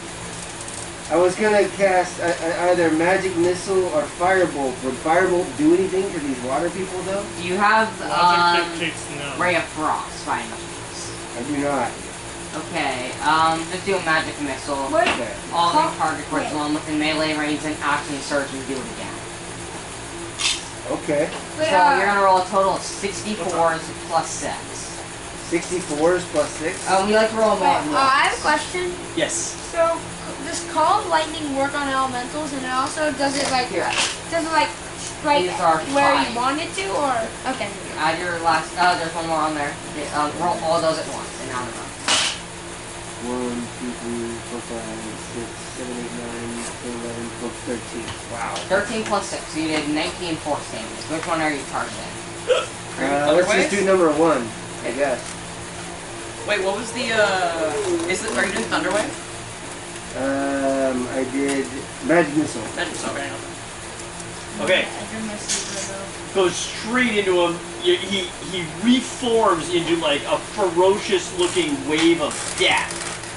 I was gonna cast either magic missile or firebolt. Would firebolt do anything to these water people though? Do you have Logic dictates no. Ray of Frost by any chance? I do not. Okay, just do a magic missile. Wait, Okay. All Huh? new target Wait. corresponds one within melee range and action surge and do it again. Okay. wait, So you're gonna roll a total of 64s plus 6. 64s plus 6. We like to roll them all. wait, I have a question. Yes. So does Call of Lightning work on elementals, and also does it like Here, strike These are where fine. you want it to, or okay? add your last. There's one more on there. Okay, roll all those at once and now they're 1, 2, 3, 4, 5, 6, 7, 8, 9, 10, 11, 12, 13. Wow. 13 plus 6. So you did 19 force damage. Which one are you targeting? Let's just do number 1, I guess. Wait, what was the, are you doing Thunderwave? I did magic missile. Okay. Okay. Goes straight into him. He reforms into like a ferocious looking wave of death.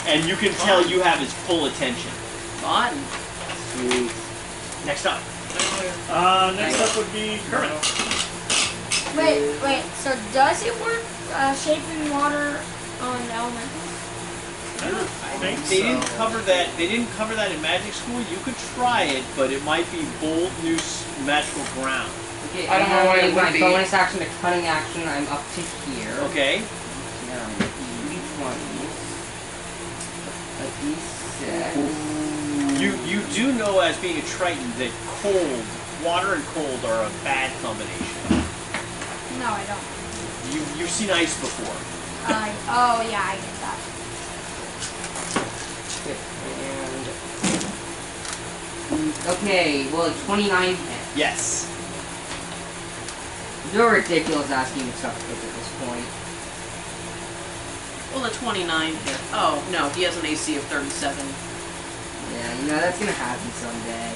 And you can tell you have his full attention. Fun. Sweet. Next up. Next up would be Kermit. Wait. So does it work shaping water on elementals? I think They so. didn't cover that. They didn't cover that in magic school. You could try it, but it might be bold new magical ground. Okay, I don't know why it and my would be. bonus action to cutting action, I'm up to here. Okay. Now, D20. A D6. You do know as being a Triton that water and cold are a bad combination. No, I don't. You've seen ice before. Oh yeah, I get that. And okay, well, 29 hit. Yes. You're ridiculous asking me stuff at this point. Well, the 29 hit. Oh, no, he has an AC of 37. Yeah, you know, that's gonna happen someday.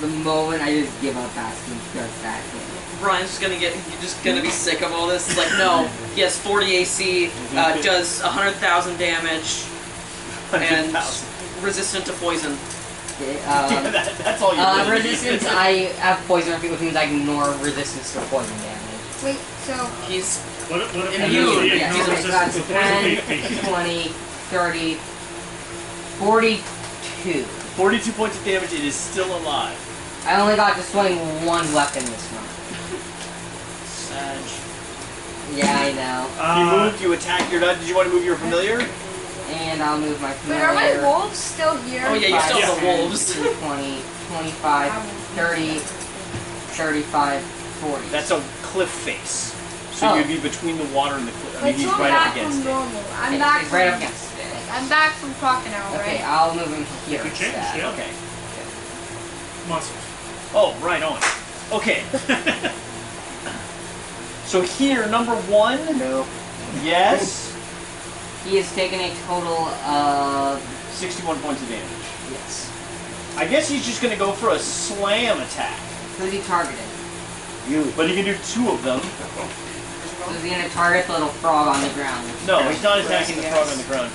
The moment I just give up asking does that hit. Brian's just gonna be sick of all this. He's like, no, he has 40 AC, does 100,000 damage, and 100,000. resistant to poison. Okay, That's all you really resistance, need. I have poison, which means I ignore resistance to poison damage. Wait, so He's What if And you you- ignore yeah, so resistance that's to poison 10, HP? 20, 30, 42. 42 points of damage, it is still alive. I only got to swing one weapon this round. Sag. Yeah, I know. You moved, you attacked your dad. Did you want to move your familiar? And I'll move my wait, are my familiar. wolves still here? Oh, yeah, you still have the 10, wolves. 20, 25, 30, 35, 40. That's a cliff face. So Oh. you'd be between the water and the cliff. I mean, Wait, he's so I'm right back up against from it. normal. I'm Okay, back it's from right up against it. I'm back from crocodile, Okay, right? I'll move him here You changed, instead. yeah. Okay. Monsters. Oh, right on. Okay. So here, number 1. No. Yes. He has taken a total of 61 points of damage. yes. I guess he's just going to go for a slam attack. Who's he targeting? You. But he can do 2 of them. So is he gonna target the little frog on the ground? No, he's not attacking the frog on the ground.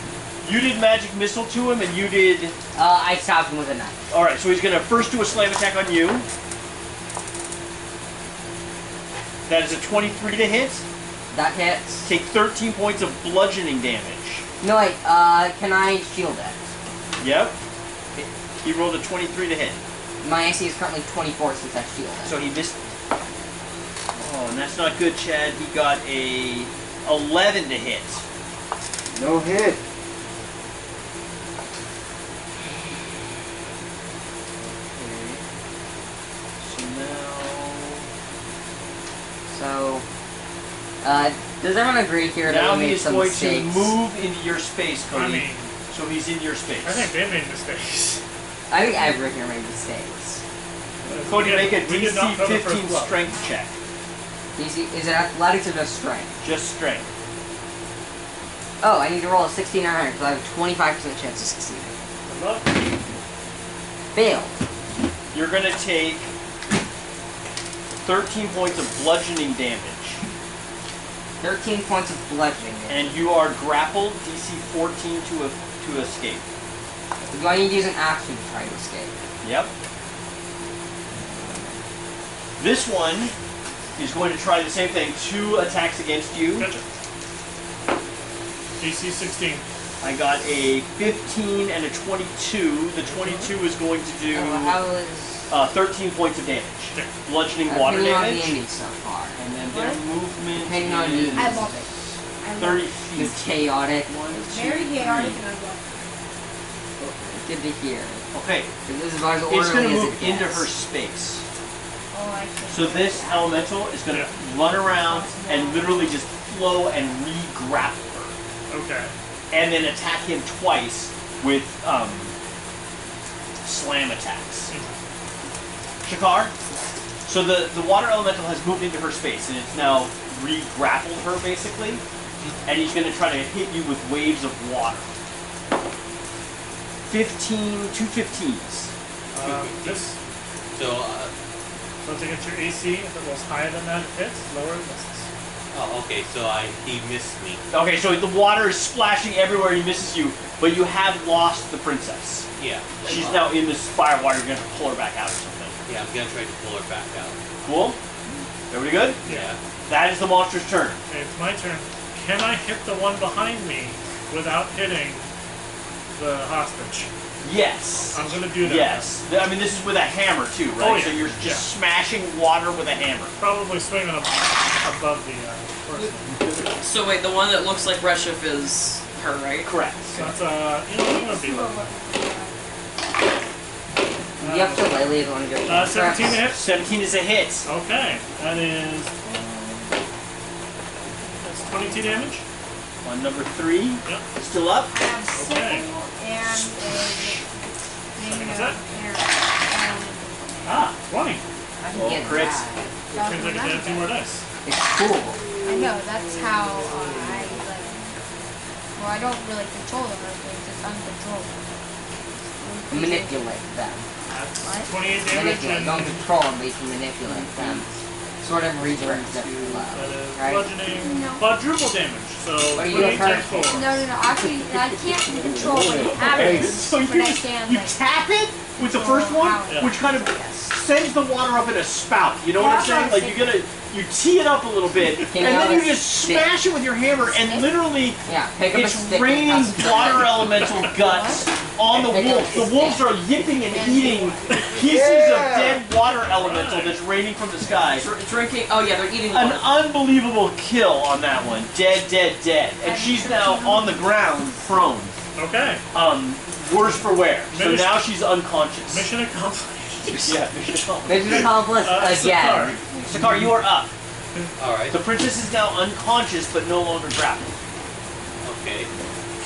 You did magic missile to him, and you did... I stabbed him with a knife. Alright, so he's going to first do a slam attack on you. That is a 23 to hit. That hits. Take 13 points of bludgeoning damage. No wait, can I shield it? Yep. He rolled a 23 to hit. My AC is currently 24 since I shield it. So he missed... Oh, and that's not good, Chad. He got a 11 to hit. No hit. So now... So, does everyone agree here that Now we he made is some going mistakes? to move into your space, Cody. I mean, So he's in your space. I think they made mistakes. I think everyone here made mistakes. Cody, make a We did not DC throw the first 15 blow. strength check. Is it athletics or just strength? Just strength. Oh, I need to roll a 16 or higher because I have a 25% chance of succeeding. Good luck. Failed. You're going to take 13 points of bludgeoning damage. 13 points of bludgeoning damage. And you are grappled, DC 14 to escape. Do I need to use an action to try to escape? Yep. This one is going to try the same thing. 2 attacks against you. Gotcha. DC 16. I got a 15 and a 22. The 22 is going to do Oh, how is... 13 points of damage. Okay. Bludgeoning water Depending on damage. D&D so far. And then their movement Depending on is D&D. I love it. I love 30 it. feet. It's chaotic. 1, 2, Very chaotic and I love Good to hear. Okay. This is about as It's going to orderly as move it into gets. her space. it. Oh, I see. So this elemental is going to run around and literally just flow and re-grapple her. Okay. And then attack him twice with slam attacks. Shakar? So the water elemental has moved into her space and it's now re-grappled her basically. And he's going to try to hit you with waves of water. 2 15s. This. So, So to get your AC, if it rolls higher than that, it hits. Lower, it misses. oh, okay, so he missed me. Okay, so the water is splashing everywhere, he misses you, but you have lost the princess. Yeah. She's now in this fire water, you're going to pull her back out or something. Yeah, I'm gonna try to pull her back out. Cool? Everybody good? Yeah. That is the monster's turn. Okay, it's my turn. Can I hit the one behind me without hitting the hostage? Yes. I'm gonna do that. Yes. I mean, this is with a hammer too, right? Oh, yeah. So you're just smashing water with a hammer. Probably swinging above the first one. So wait, the one that looks like Reshif is her, right? Correct. So that's I'm gonna be like You have to Lily if you want to go. 17 to hit. 17 is a hit. Okay, that is that's 22 damage. On number 3. Yep. Still up. I have sickle Okay. and a thing Is of that? Ah. 20. I can Oh, get crits. that. Which means I get to add 2 more dice. It's cool. I know, that's how I like I don't really control them or things. It's uncontrollable. Manipulate them. That's What? 28 damage Manipulate. and Don't control them, but you can manipulate them. Sort of redirect them flow. that is Right? bludgeoning No. quadruple damage. So What are you doing 28 times first? 4. No. Actually, I can't control what happens, So but you I just can you like. tap it with the first one, Yeah. which kind of sends the water up in a spout. You know what I'm Yeah, saying? Like you tee it up a little bit, Can and you then you have a just stick? smash it with your hammer, and literally Yeah, pick up a it's stick. and raining toss it. water elemental guts on the Pick up wolves. a The wolves stick. are yipping and eating pieces of dead water elemental that's raining from the sky. Drinking. Oh yeah, they're eating An water. unbelievable kill on that one. Dead, dead, dead. And she's now on the ground, prone. Okay. Worse for wear. So Mission- now she's unconscious. Mission accomplished. Yeah, mission accomplished. Mission accomplished again. Sakar, you are up. Alright. The princess is now unconscious but no longer grappled. Okay.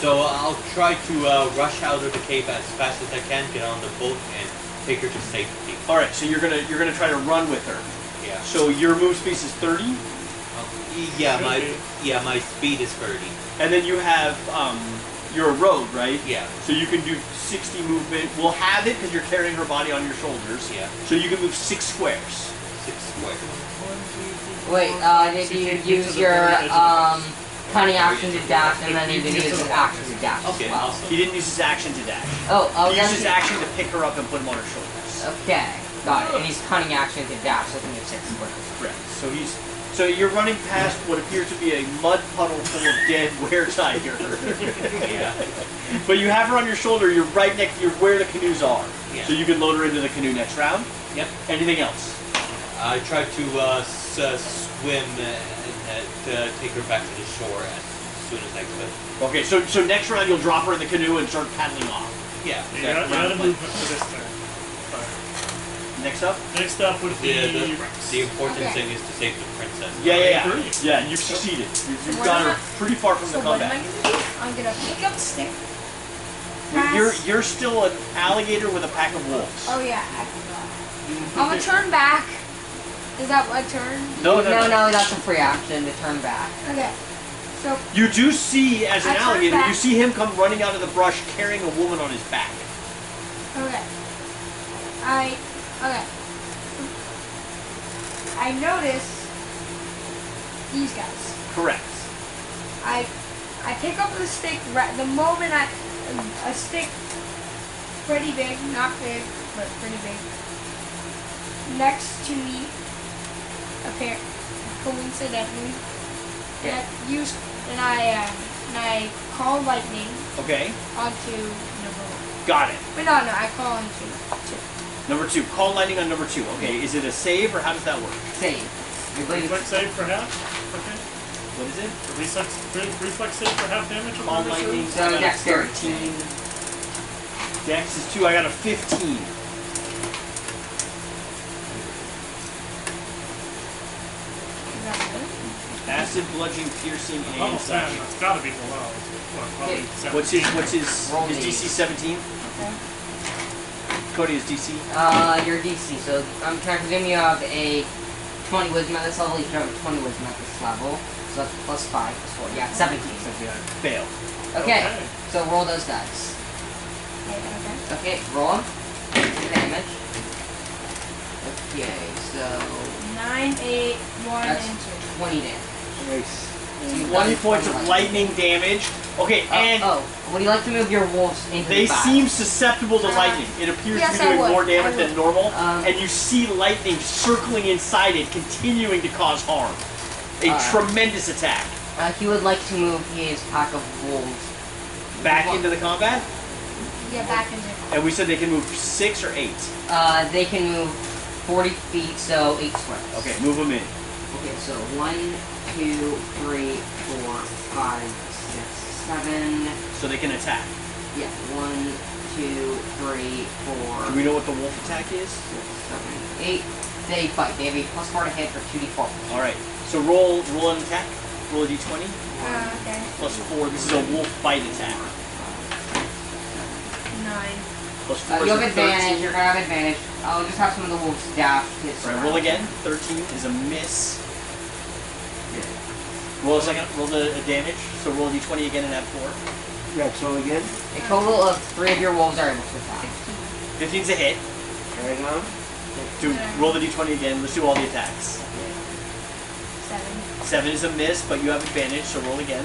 So I'll try to rush out of the cave as fast as I can, get on the boat, and take her to safety. All right, so you're gonna try to run with her. Yeah. So your move speed is 30, My speed is 30. and then you have you're a rogue, right? Yeah. So you can do 60 movement. We'll have it because you're carrying her body on your shoulders. Yeah. So you can move 6 squares. 6 squares. Wait, did you use your cunning action to dash, and then you didn't use his action to dash as Okay, well? awesome. He didn't use his action to dash. Oh, He that's used his action to pick her up and put him on her shoulders. Okay, got it. And he's cunning action to dash, so I think it's 6 squares. Correct. So you're running past what appears to be a mud puddle full of dead were-tiger. Yeah. But you have her on your shoulder. You're right next. You're where the canoes are. Yeah. So you can load her into the canoe next round. Yep. Anything else? I tried to swim to take her back to the shore as soon as I could. Okay. So next round you'll drop her in the canoe and start paddling off. Yeah. You got a movement for this turn. Next up. Next up would be The important Okay. thing is to save the princess. Yeah. agree. Yeah. You've succeeded. You've what got am her pretty far from So the what am I combat. gonna do? I'm gonna pick up a stick. You're still an alligator with a pack of wolves. Oh yeah. I'm gonna turn back. Is that what turn? No. No, that's a free action to turn back. Okay. So You do see, as an I turn alligator, back. you see him come running out of the brush carrying a woman on his back. okay. Okay. I notice these guys. Correct. I pick up the stick the moment a stick pretty big, not big, but pretty big. Next to me, coincidentally, and I call lightning Okay. onto number 1. Got it. But no, I call onto 2. Number 2. Call lightning on number 2. Okay. Is it a save or how does that work? Save. You believe reflex save for half. Okay. What is it? Reflex save for half damage. Call lightning. So I got a dexterity. 13. Dex is 2. I got a 15. Is that good? Acid, bludgeoning, piercing, and Level 10. slashing. That's got to be below. What, probably Okay. 17. What's his Roll his these. DC 17? Okay. Cody is DC. Your DC, so I'm trying to presume you have a 20 wisdom at this level, you should have a 20 wisdom at this level. So that's plus 5, plus 4. Yeah, 17. So Fail. okay, so roll those dice. Okay. Okay, roll them. Damage. Okay, so 9, 8, 1, that's and 20 damage. Nice. 20 points of lightning damage. Okay, and would you like to move your wolves into they the battle? seem susceptible to lightning. It appears yes, to be I doing would. more damage I than would. normal, Um, and you see lightning circling inside it, continuing to cause harm. A tremendous attack. He would like to move his pack of wolves. Back into the combat, get back into it. and we said they can move 6 or 8. They can move 40 feet, so 8 squares. Okay, move them in. Okay, so 1, 2, 3, 4, 5, 6, 7. So they can attack. Yeah, 1, 2, 3, 4, Do we know what the wolf attack is? 6, 7, 8. They fight. They have a plus 4 to hit for 2d4. Alright, so roll an attack. Roll a d20. Okay. Plus 4. This is a wolf bite attack. 9. Plus 4 You is have a advantage. 13. You're gonna have advantage. I'll just have some of the wolves dash his. Alright, roll again. 13 is a miss. Roll a second. Roll the damage. So roll a d20 again and add 4. Yeah, so again. A total of 3 of your wolves are able to attack. 15's a hit. Right on. Do roll the d20 again. Let's do all the attacks. 7. 7 is a miss, but you have advantage, so roll again.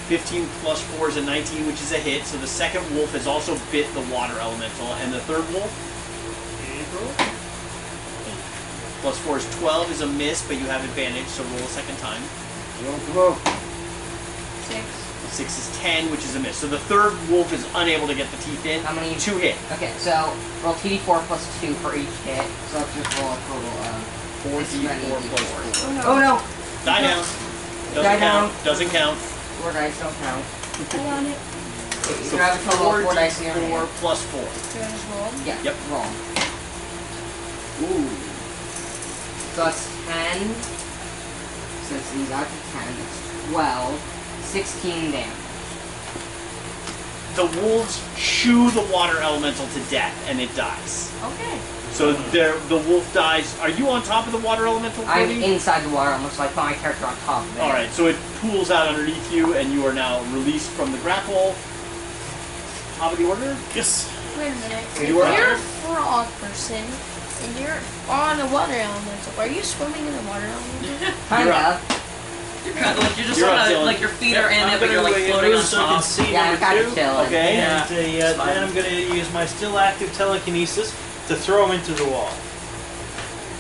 15 plus 4 is a 19, which is a hit. So the second wolf has also bit the water elemental, and the third wolf plus 4 is 12 is a miss, but you have advantage, so roll a second time. Roll. 6. 6 is 10, which is a miss. So the third wolf is unable to get the teeth in. How many? 2 hit. Okay, so roll 2d4 plus 2 for each hit. So let's just roll a total of 4d4 plus 4. Oh no! Die down. Doesn't Die down. count. Doesn't count. 4 dice don't count. I on it. You can have a total of 4 dice in your 4 hand. plus 4. Do I just roll? Yeah, Yep. roll. Ooh. So that's 10. Since these are 10, it's 12. 16 damage. The wolves chew the water elemental to death, and it dies. Okay. So the wolf dies. Are you on top of the water elemental? I'm Cody? inside the water, almost like my character on top of it. Alright, so it pools out underneath you, and you are now released from the grapple. Top of the order? Yes. Wait a minute. So If you are- you're a frog person and you're on a water elemental, are you swimming in the water elemental? Kinda. You're kind of like you're just You're on up, a, Dylan. like your feet are in I'm it, but gonna you're like floating on move so I can top. see Yeah, I'm number kinda 2. chilling. Okay. And then I'm going to use my still active telekinesis to throw him into the wall.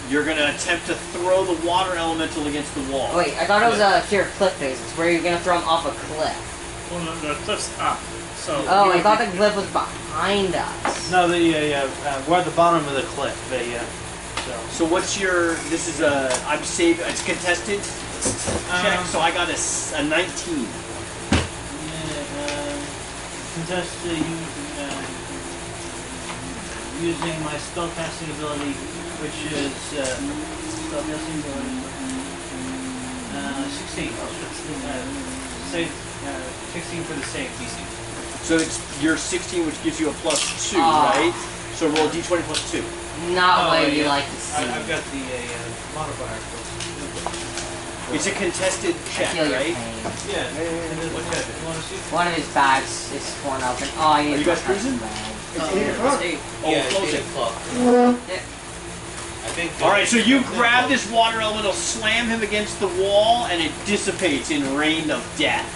You're going to attempt to throw the water elemental against the wall. Wait, I thought it was a sheer cliff phase. It's where you're gonna throw him off a cliff. Well, the cliff's up. So. Oh, you I would thought be- the cliff was behind us. No, we're at the bottom of the cliff. So what's your, this is a, I'm safe, it's contested check, so I got a 19. Contest using my spellcasting ability, which is spellcasting ability 16. Save 16 for the save DC. So it's your 16, which gives you a plus 2, Ah. right? So roll d20 plus 2. Not Oh, what you yeah. like to see. I've got the modifier. It's a contested I check, feel your right? pain. Yeah. And then what check? You want to see? One of his bags is torn open. Oh, you Are you guys cruising? It's 8 o'clock. Oh, Yeah, close it's it. 8 o'clock. Yeah. I think. Alright, so you grab this water elemental, slam him against the wall, and it dissipates in rain of death.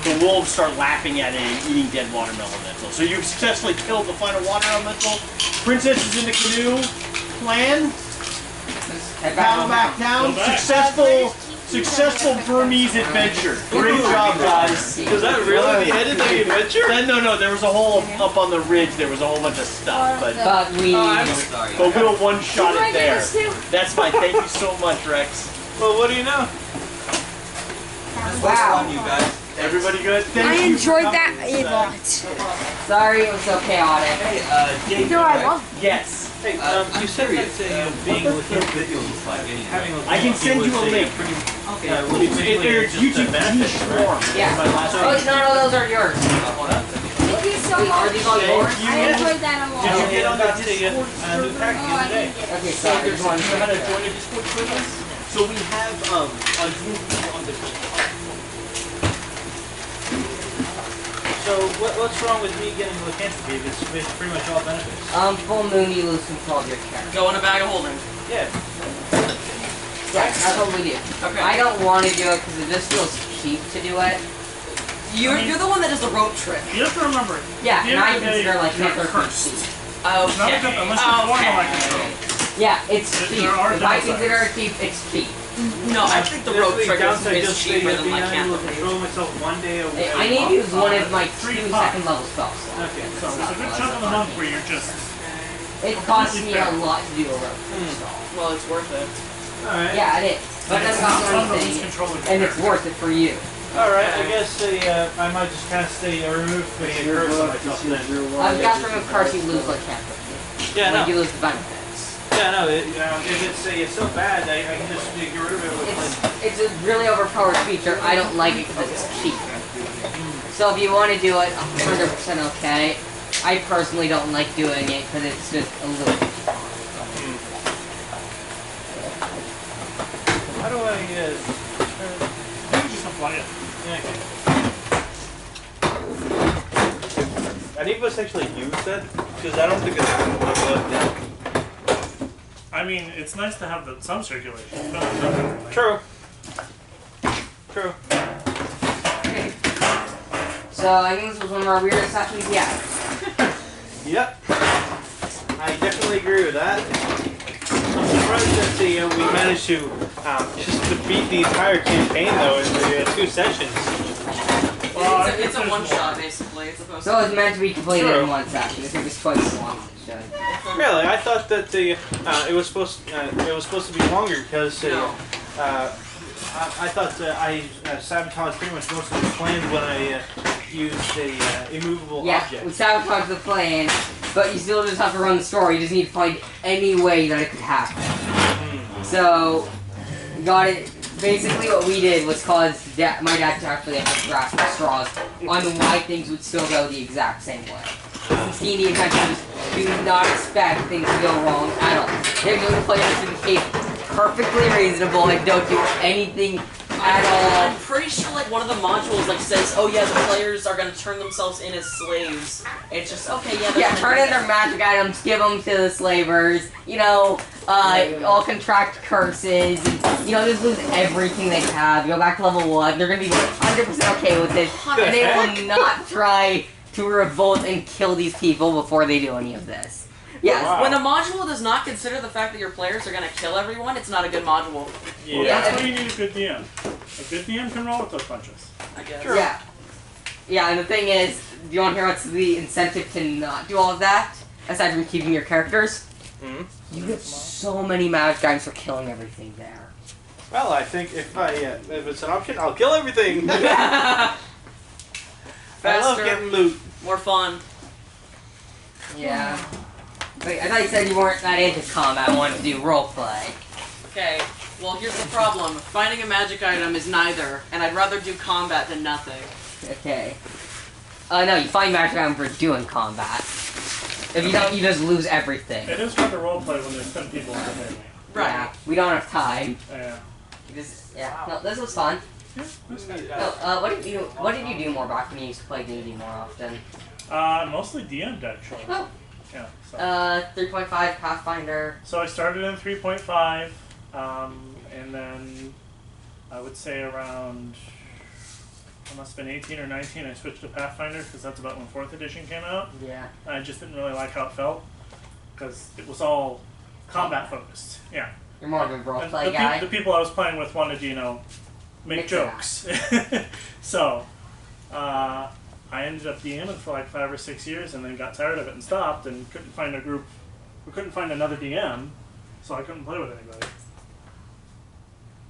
The wolves start lapping at it and eating dead water elemental. So you've successfully killed the final water elemental. Princess is in the canoe. Plan? Head back Paddle home back now. down. Go back. Successful Burmese adventure. Great job, guys. Is that really the end of the adventure? No, there was a hole up on the ridge. There was a whole bunch of stuff, but we. I'm sorry. we'll one-shot Who do I it give there. this to? That's fine. Thank you so much, Rex. Well, what do you know? Wow. You guys. Everybody good? Thank I you. enjoyed that a lot. Sorry, it was so chaotic. Hey, Dave. No, I love Yes. Hey, you said that being with him, videos is like anyway. having a I can send you a link. Pretty, Okay. They're YouTube Swarm. Yeah. My last Oh, no, those are yours. Hold on. Thank you so Wait, are much. these all yours? You I enjoyed that a lot. Did you get on the Got the, Discord new pack Oh, the I other day? didn't get it. Okay, So sorry. there's Just one. one how to join a Discord with us. So we have on Discord. So what's wrong with me getting lycanthropy? It's pretty much all benefits. Full moon, you lose control of your character. Go in a bag of holding. Yeah. Yeah, that's what we do. Okay. I don't want to do it because it just feels cheap to do it. You're the one that does the rope trick. You have to remember. Yeah, At the and I end of the day, consider like you're another cursed. cheap. It's not Okay. good unless you're formula Okay. control. Yeah, it's cheap. There are If I downsides. consider it cheap, it's cheap. No, I think the rope trick is cheaper than being able to lycanthropy. control myself one day a week. I need to use one of my 3 2 pots. second level spells. Okay. So it's a good chunk of the month where you're just. It costs me a lot to do a rope install. Well, it's worth it. All right. Yeah, it is. But It's that's not not fun to lose anything, control of your and it's character. worth it for you. All right. I guess I might just cast a remove the Your curse on book, myself this is then. your I've one. got to remove curse, you lose like half of it. Yeah, Like no. you lose the benefits. Yeah, no. If it's so bad, I can just get rid of it with like. It's a really overpowered feature. I don't like it because it's cheap. So if you want to do it, 100% okay. I personally don't like doing it because it's just a little bit cheap. do I, You can just apply it. any of us actually use that? Because I don't think it's like that. I mean, it's nice to have some circulation. It's not everything. True. True. So I think this was one of our weirdest sessions yet. Yep. I definitely agree with that. I'm surprised that we managed to just to beat the entire campaign though in the 2 sessions. Well, It's a there's one-shot, more. basically. It's supposed So to it's meant to be completed True. in one session. This is twice as long as it should. Really, I thought that the it was supposed to be longer because No. I thought I sabotaged pretty much most of the plans when I used a immovable Yeah, object. we sabotaged the plan, but you still just have to run the story. You just need to find any way that it could happen. So, we got it. Basically, what we did was cause my dad to actually have to grasp the straws on why things would still go the exact same way. Since D&D adventures do not expect things to go wrong at all. They're going to play this in case perfectly reasonable and don't do anything at all. I'm pretty sure like one of the modules like says, oh yeah, the players are gonna turn themselves in as slaves. It's just okay, yeah. Yeah, turn in their magic items, give them to the slavers, you know, all contract curses, and, you know, just lose everything they have, go back to level 1, they're gonna be 100% okay with it, and they will not try to revolt and kill these people before they do any of this. Yes. Wow. When a module does not consider the fact that your players are gonna kill everyone, it's not a good module. Well, Yeah. that's why you need a good DM. A good DM can roll with those punches. I guess. Sure. Yeah. Yeah, and the thing is, do you want to hear what's the incentive to not do all of that? Aside from keeping your characters? Hmm? You get so many magic items for killing everything there. Well, I think if it's an option, I'll kill everything. I love Faster, getting loot. more fun. Yeah. Wait, I thought you said you weren't that into combat, wanted to do roleplay. Okay, well here's the problem. Finding a magic item is neither, and I'd rather do combat than nothing. Okay. No, you find magic item for doing combat. If you don't, you just lose everything. It is hard to roleplay when there's 10 people in the table. Right. Yeah, we don't have time. Yeah. Yeah. No, this was fun. Yeah, this guy. No, what did you do more back when you used to play D&D more often? Mostly DM'd actually. Oh. Yeah. So. 3.5 Pathfinder. So I started in 3.5, and then I would say around, I must have been 18 or 19, I switched to Pathfinder because that's about when 4th edition came out. Yeah. And I just didn't really like how it felt because it was all combat focused. Yeah. You're more of a And roleplay guy. the people I was playing with wanted to, you know, make Mix it up. jokes. So, I ended up DMing for like 5 or 6 years and then got tired of it and stopped and couldn't find a group. We couldn't find another DM, so I couldn't play with anybody.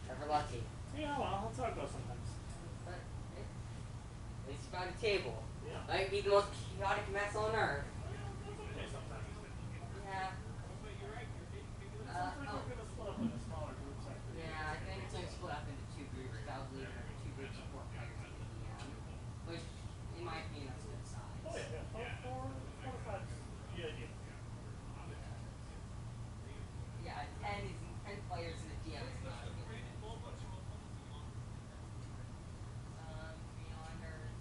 Never lucky. Yeah, well, that's how it goes sometimes. But at least you found a table. Yeah. Might be the most chaotic mess on earth. Okay, sometimes. Yeah. Yeah, I think it's like split up into 2 groups. That was leaving 2 groups of 4 players at the DM, which, in my opinion, is a good size. Oh yeah. 4 to 5. Yeah. Yeah, 10 players in a DM is not a good thing. Beyonders,